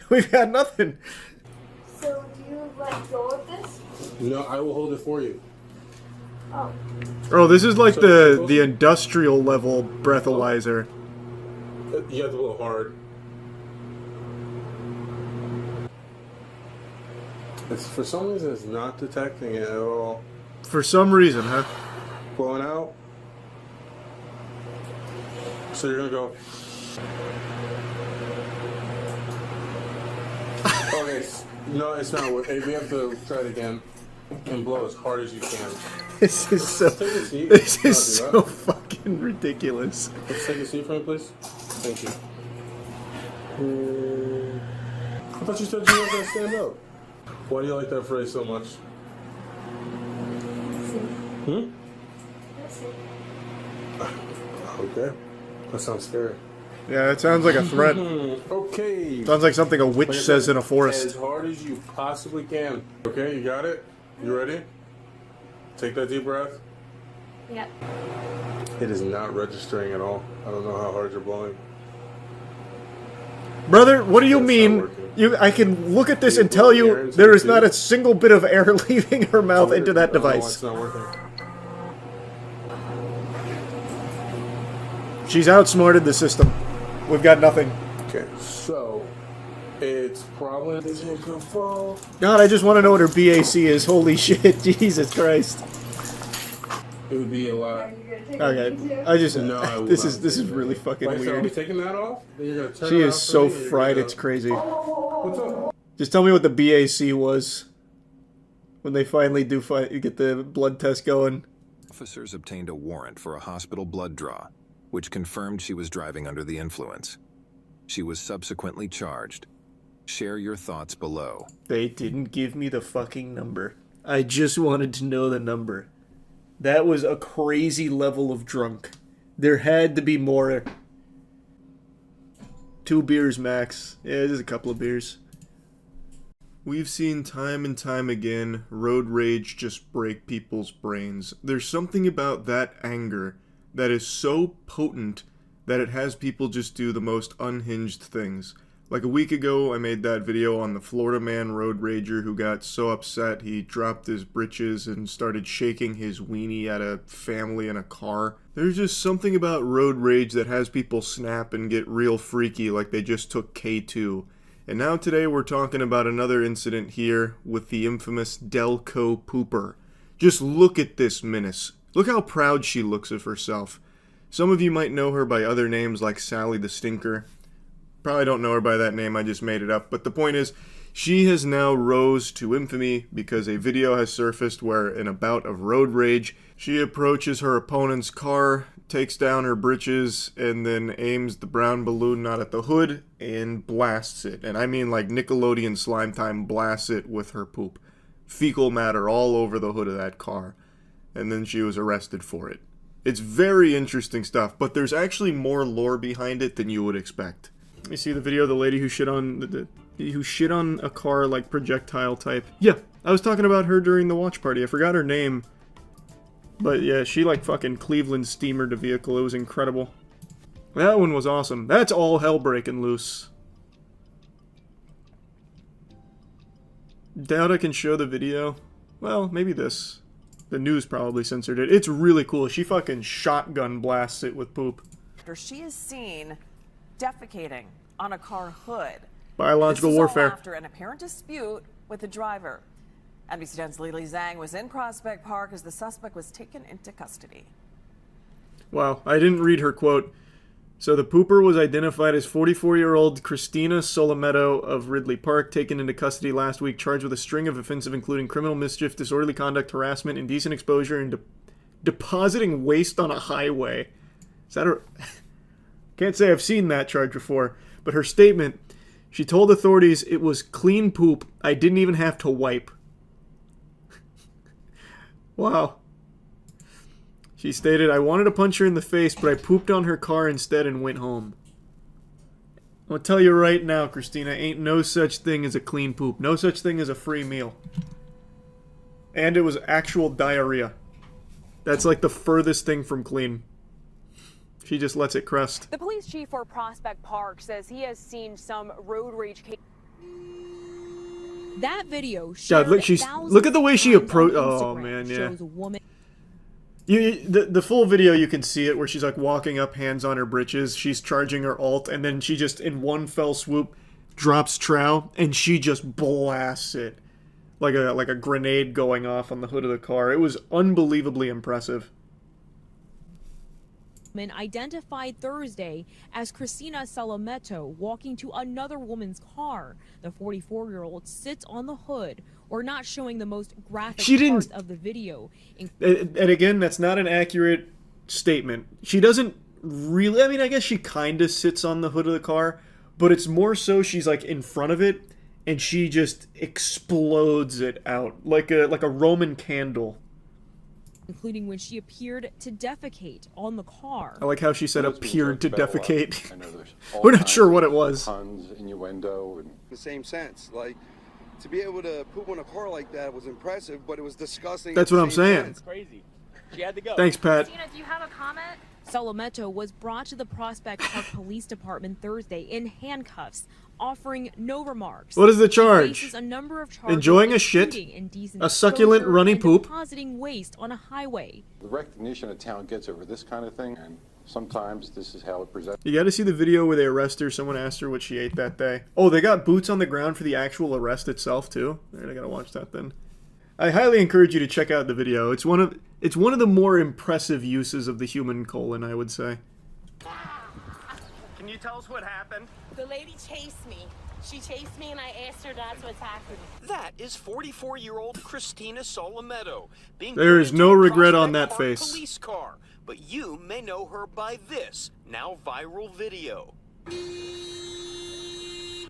We've got nothing. So, do you let go of this? No, I will hold it for you. Oh. Oh, this is like the industrial level breathalyzer. You have to blow hard. For some reason, it's not detecting it at all. For some reason, huh? Blowing out. So you're gonna go. Okay, no, it's not working. We have to try it again and blow as hard as you can. This is so. Take a seat. This No, is do so that. fucking ridiculous. Let's take a seat for me, please. Thank you. I thought you said you weren't gonna stand up. Why do you like that phrase so much? Hmm? Okay. That sounds scary. Yeah, it sounds like a threat. Okay. Sounds like something a witch Like I says said, in a forest. As hard as you possibly can. Okay, you got it? You ready? Take that deep breath. Yep. It is not registering at all. I don't know how hard you're blowing. Brother, what do you mean? I can look at this and tell you there is not a single bit of air leaving her mouth into that Oh, device. it's not working. She's outsmarted the system. We've got nothing. Okay, so it's probably going to fall. God, I just want to know what her BAC is. Holy shit, Jesus Christ. It would be a lot. Okay, I just No, I will this not is say really that. fucking Wait, so are we weird. taking that off? Then you're gonna turn She it is off so for me, and you're fried, gonna- it's crazy. What's up? Just tell me what the BAC was when they finally do get the blood test going. Officers obtained a warrant for a hospital blood draw, which confirmed she was driving under the influence. She was subsequently charged. Share your thoughts below. They didn't give me the fucking number. I just wanted to know the number. That was a crazy level of drunk. There had to be more. 2 beers max. Yeah, just a couple of beers. We've seen time and time again road rage just break people's brains. There's something about that anger that is so potent that it has people just do the most unhinged things. Like a week ago, I made that video on the Florida man road rager who got so upset he dropped his britches and started shaking his weenie at a family in a car. There's just something about road rage that has people snap and get real freaky like they just took K2. And now today we're talking about another incident here with the infamous Delco Pooper. Just look at this menace. Look how proud she looks of herself. Some of you might know her by other names like Sally the Stinker. Probably don't know her by that name, I just made it up. But the point is, she has now rose to infamy because a video has surfaced where, in a bout of road rage, she approaches her opponent's car, takes down her britches, and then aims the brown balloon not at the hood and blasts it. And I mean like Nickelodeon Slime Time blasts it with her poop. Fecal matter all over the hood of that car. And then she was arrested for it. It's very interesting stuff, but there's actually more lore behind it than you would expect. You see the video of the lady who shit on who shit on a car like projectile type? Yeah, I was talking about her during the watch party. I forgot her name. But yeah, she like fucking Cleveland steamered a vehicle. It was incredible. That one was awesome. That's all hell breaking loose. Doubt I can show the video. Well, maybe this. The news probably censored it. It's really cool. She fucking shotgun blasts it with poop. She is seen defecating on a car hood. Biological This is warfare. all after an apparent dispute with the driver. NBC 10's Lily Zhang was in Prospect Park as the suspect was taken into custody. Wow, I didn't read her quote. So the pooper was identified as 44-year-old Christina Solometto of Ridley Park, taken into custody last week, charged with a string of offenses including criminal mischief, disorderly conduct, harassment, indecent exposure, and depositing waste on a highway. Is that a... Can't say I've seen that charge before, but her statement, she told authorities it was clean poop. I didn't even have to wipe. Wow. She stated, I wanted to punch her in the face, but I pooped on her car instead and went home. I'll tell you right now, Christina, ain't no such thing as a clean poop. No such thing as a free meal. And it was actual diarrhea. That's like the furthest thing from clean. She just lets it crust. The police chief for Prospect Park says he has seen some road rage cases. That video God, look at the way she approached. Oh man, yeah. Shows a woman. The full video, you can see it where she's like walking up, hands on her britches. She's charging her alt, and then she just in one fell swoop drops trow, and she just blasts it like a grenade going off on the hood of the car. It was unbelievably impressive. Identified Thursday as Christina Solometto walking to another woman's car. The 44-year-old sits on the hood, or not showing the most graphic parts of the video. And again, that's not an accurate statement. She doesn't really, I mean, I guess she kind of sits on the hood of the car, but it's more so she's like in front of it, and she just explodes it out like a Roman candle. Including when she appeared to defecate on the car. I like how she said appeared to defecate. We're not sure what it was. Puns, innuendo, and the same sense. Like, to be able to poop on a car like that was impressive, but it was disgusting. That's what I'm saying. It's crazy. She had to go. Thanks, Pat. Christina, do you have a comment? Solometto was brought to the Prospect Park Police Department Thursday in handcuffs, offering no remarks. What is the She charge? faces a number of charges, Enjoying a shit? including indecent A succulent exposure runny and poop? depositing waste on a highway. The recognition a town gets over this kind of thing, and sometimes this is how it presents. You gotta see the video where they arrest her. Someone asked her what she ate that day. Oh, they got boots on the ground for the actual arrest itself, too? Alright, I gotta watch that then. I highly encourage you to check out the video. It's one of the more impressive uses of the human colon, I would say. Can you tell us what happened? The lady chased me. She chased me and I asked her not to attack me. That is 44-year-old Christina Solometto being There is no regret on that face. Police car, but you may know her by this now viral video.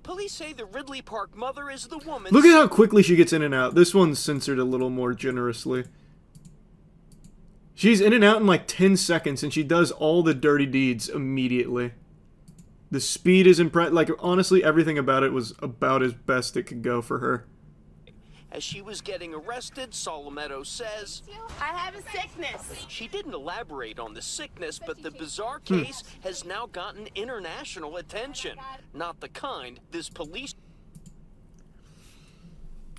Police say the Ridley Park mother is the woman. Look at how quickly she gets in and out. This one's censored a little more generously. She's in and out in like 10 seconds, and she does all the dirty deeds immediately. The speed is impressive. Like, honestly, everything about it was about as best it could go for her. As she was getting arrested, Solometto says, I have a sickness. She didn't elaborate on the sickness, but the bizarre case has now gotten international attention. Not the kind this police...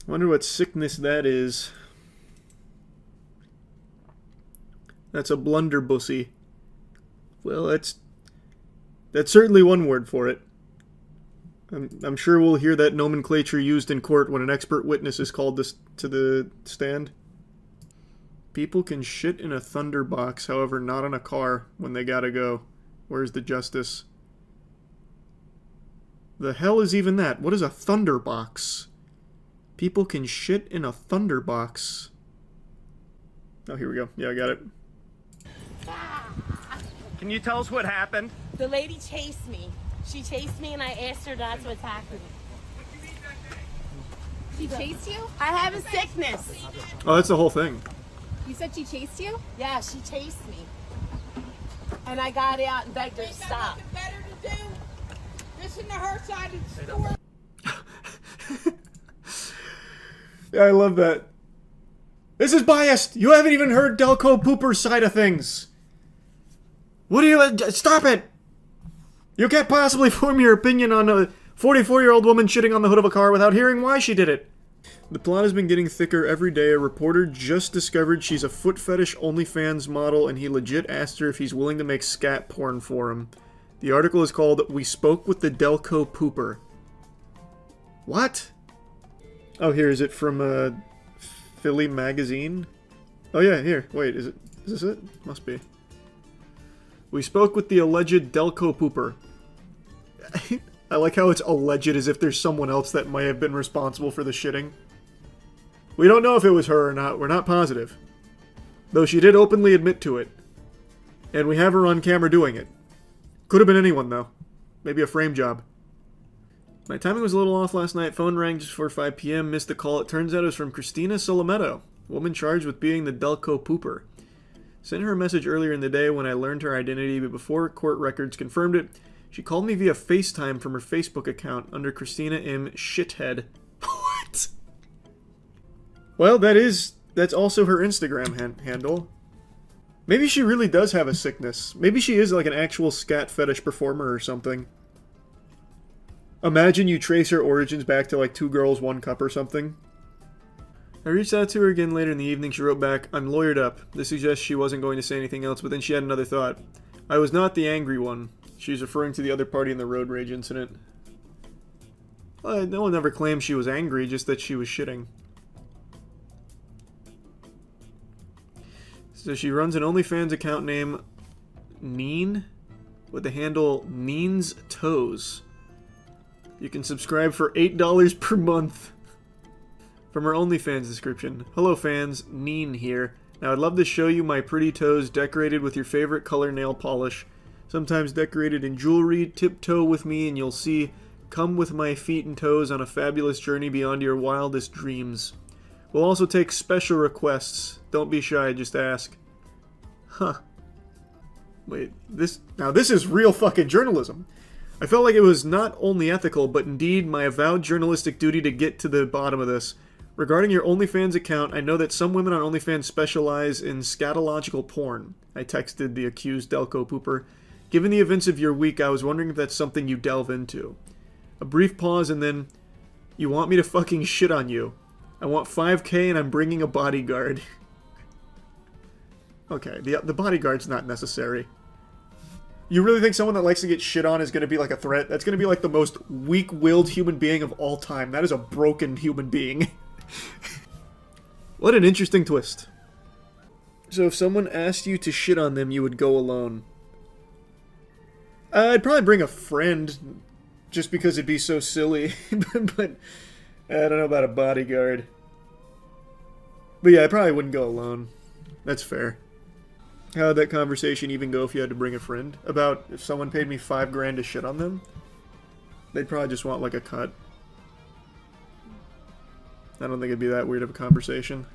Wonder what sickness that is. That's a blunderbussy. Well, that's certainly one word for it. I'm sure we'll hear that nomenclature used in court when an expert witness is called to the stand. People can shit in a thunderbox, however not on a car when they gotta go. Where's the justice? The hell is even that? What is a thunderbox? People can shit in a thunderbox. Oh, here we go. Yeah, I got it. Can you tell us what happened? The lady chased me. She chased me and I asked her not to attack me. She chased you? I have a sickness. Oh, that's the whole thing. You said she chased you? Yeah, she chased me. And I got out and begged her to stop. Better to do this in the her side of the store. Yeah, I love that. This is biased! You haven't even heard Delco Pooper's side of things! What do you... Stop it! You can't possibly form your opinion on a 44-year-old woman shitting on the hood of a car without hearing why she did it. The plot has been getting thicker every day. A reporter just discovered she's a foot fetish OnlyFans model, and he legit asked her if he's willing to make scat porn for him. The article is called We Spoke with the Delco Pooper. What? Oh, here, is it from, Philly Magazine? Oh yeah, here. Wait, is this it? Must be. We spoke with the alleged Delco Pooper. I like how it's alleged as if there's someone else that might have been responsible for the shitting. We don't know if it was her or not. We're not positive. Though she did openly admit to it. And we have her on camera doing it. Could have been anyone, though. Maybe a frame job. My timing was a little off last night. Phone rang just before 5 p.m. Missed the call. It turns out it was from Christina Solometto, woman charged with being the Delco Pooper. Sent her a message earlier in the day when I learned her identity, but before court records confirmed it, she called me via FaceTime from her Facebook account under Christina M. Shithead. What? Well, that's also her Instagram handle. Maybe she really does have a sickness. Maybe she is like an actual scat fetish performer or something. Imagine you trace her origins back to like 2 Girls, 1 Cup or something. I reached out to her again later in the evening. She wrote back, I'm lawyered up. This suggests she wasn't going to say anything else, but then she had another thought. I was not the angry one. She's referring to the other party in the road rage incident. Well, no one ever claimed she was angry, just that she was shitting. So she runs an OnlyFans account named Neen, with the handle Neen's Toes. You can subscribe for $8 per month. From her OnlyFans description. Hello fans, Neen here. Now I'd love to show you my pretty toes decorated with your favorite color nail polish. Sometimes decorated in jewelry. Tiptoe with me and you'll see. Come with my feet and toes on a fabulous journey beyond your wildest dreams. We'll also take special requests. Don't be shy, just ask. Huh. Wait, this is real fucking journalism. I felt like it was not only ethical, but indeed my avowed journalistic duty to get to the bottom of this. Regarding your OnlyFans account, I know that some women on OnlyFans specialize in scatological porn. I texted the accused Delco Pooper. Given the events of your week, I was wondering if that's something you delve into. A brief pause and then, you want me to fucking shit on you. I want $5K and I'm bringing a bodyguard. Okay, the bodyguard's not necessary. You really think someone that likes to get shit on is going to be like a threat? That's going to be like the most weak-willed human being of all time. That is a broken human being. What an interesting twist. So if someone asked you to shit on them, you would go alone. I'd probably bring a friend, just because it'd be so silly. But I don't know about a bodyguard. But yeah, I probably wouldn't go alone. That's fair. How'd that conversation even go if you had to bring a friend? About if someone paid me $5 grand to shit on them? They'd probably just want like a cut. I don't think it'd be that weird of a conversation.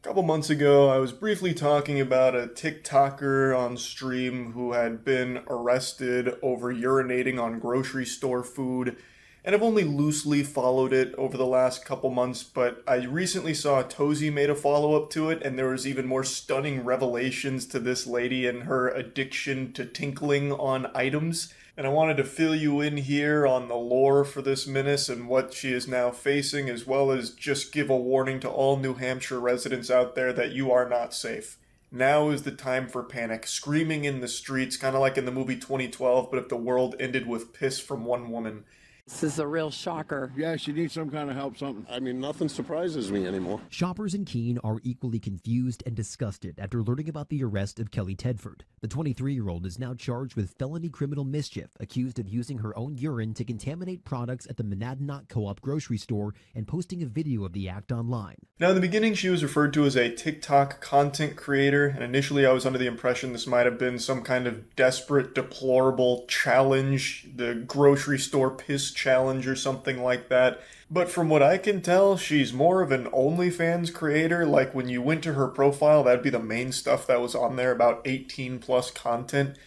A couple months ago, I was briefly talking about a TikToker on stream who had been arrested over urinating on grocery store food, and I've only loosely followed it over the last couple months, but I recently saw Tozy made a follow-up to it, and there was even more stunning revelations to this lady and her addiction to tinkling on items. And I wanted to fill you in here on the lore for this menace and what she is now facing, as well as just give a warning to all New Hampshire residents out there that you are not safe. Now is the time for panic, screaming in the streets, kind of like in the movie 2012, but if the world ended with piss from one woman. This is a real shocker. Yeah, she needs some kind of help, something. I mean, nothing surprises me anymore. Shoppers in Keene are equally confused and disgusted after learning about the arrest of Kelly Tedford. The 23-year-old is now charged with felony criminal mischief, accused of using her own urine to contaminate products at the Monadnock Co-op grocery store and posting a video of the act online. Now, in the beginning, she was referred to as a TikTok content creator, and initially I was under the impression this might have been some kind of desperate, deplorable challenge, the grocery store piss challenge or something like that. But from what I can tell, she's more of an OnlyFans creator. Like when you went to her profile, that'd be the main stuff that was on there, about 18 plus content.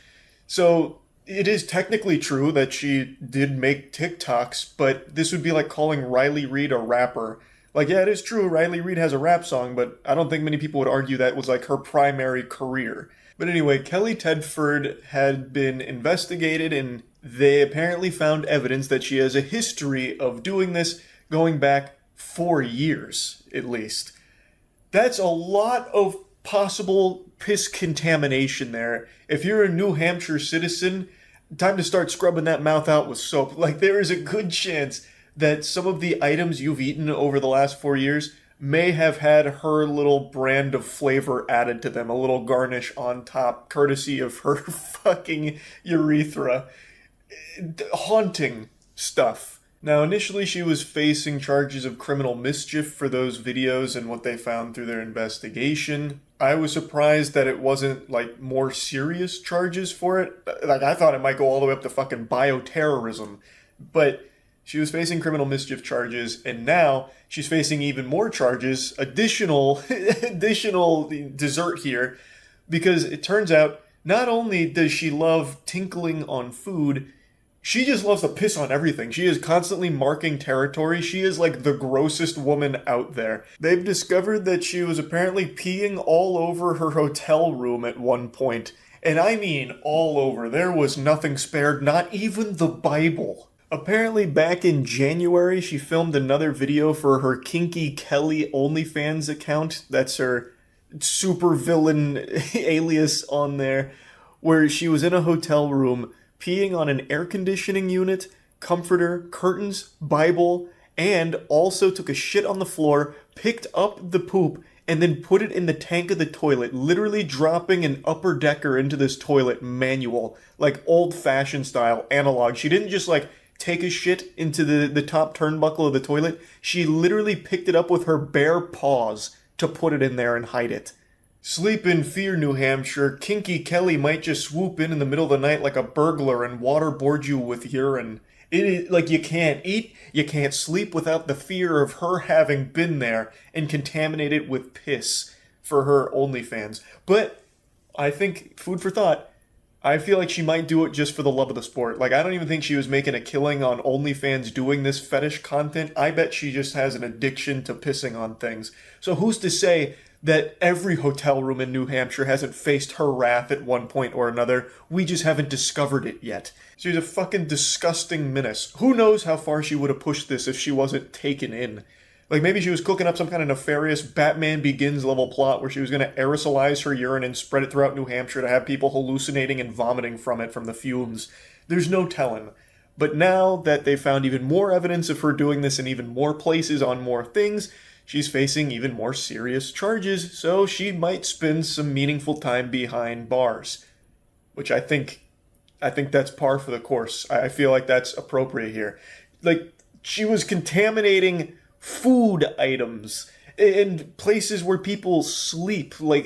So it is technically true that she did make TikToks, but this would be like calling Riley Reid a rapper. Like, yeah, it is true, Riley Reid has a rap song, but I don't think many people would argue that was like her primary career. But anyway, Kelly Tedford had been investigated, and they apparently found evidence that she has a history of doing this going back 4 years, at least. That's a lot of possible piss contamination there. If you're a New Hampshire citizen, time to start scrubbing that mouth out with soap. Like, there is a good chance that some of the items you've eaten over the last 4 years may have had her little brand of flavor added to them, a little garnish on top, courtesy of her fucking urethra. Haunting stuff. Now, initially she was facing charges of criminal mischief for those videos and what they found through their investigation. I was surprised that it wasn't, like, more serious charges for it. Like, I thought it might go all the way up to fucking bioterrorism. But she was facing criminal mischief charges, and now she's facing even more charges, additional dessert here, because it turns out not only does she love tinkling on food, she just loves to piss on everything. She is constantly marking territory. She is like the grossest woman out there. They've discovered that she was apparently peeing all over her hotel room at one point. And I mean all over. There was nothing spared, not even the Bible. Apparently back in January, she filmed another video for her Kinky Kelly OnlyFans account. That's her supervillain alias on there, where she was in a hotel room peeing on an air conditioning unit, comforter, curtains, Bible, and also took a shit on the floor, picked up the poop, and then put it in the tank of the toilet, literally dropping an upper decker into this toilet manual, like old-fashioned style, analog. She didn't just like take a shit into the top turnbuckle of the toilet. She literally picked it up with her bare paws to put it in there and hide it. Sleep in fear, New Hampshire. Kinky Kelly might just swoop in the middle of the night like a burglar and waterboard you with urine. It is like you can't eat, you can't sleep without the fear of her having been there and contaminated with piss for her OnlyFans. But I think, food for thought, I feel like she might do it just for the love of the sport. Like, I don't even think she was making a killing on OnlyFans doing this fetish content. I bet she just has an addiction to pissing on things. So who's to say that every hotel room in New Hampshire hasn't faced her wrath at one point or another? We just haven't discovered it yet. She's a fucking disgusting menace. Who knows how far she would have pushed this if she wasn't taken in. Like, maybe she was cooking up some kind of nefarious Batman Begins level plot where she was going to aerosolize her urine and spread it throughout New Hampshire to have people hallucinating and vomiting from it from the fumes. There's no telling. But now that they found even more evidence of her doing this in even more places on more things, she's facing even more serious charges, so she might spend some meaningful time behind bars, which I think that's par for the course. I feel like that's appropriate here. Like, she was contaminating food items in places where people sleep. Like,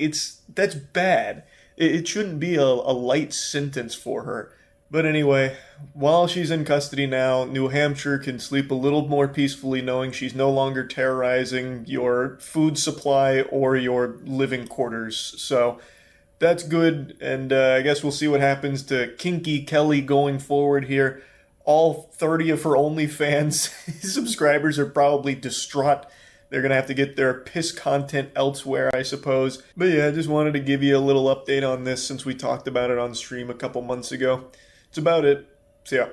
that's bad. It shouldn't be a light sentence for her. But anyway, while she's in custody now, New Hampshire can sleep a little more peacefully knowing she's no longer terrorizing your food supply or your living quarters. So that's good, and I guess we'll see what happens to Kinky Kelly going forward here. All 30 of her OnlyFans subscribers are probably distraught. They're going to have to get their piss content elsewhere, I suppose. But yeah, I just wanted to give you a little update on this since we talked about it on stream a couple months ago. That's about it. See ya.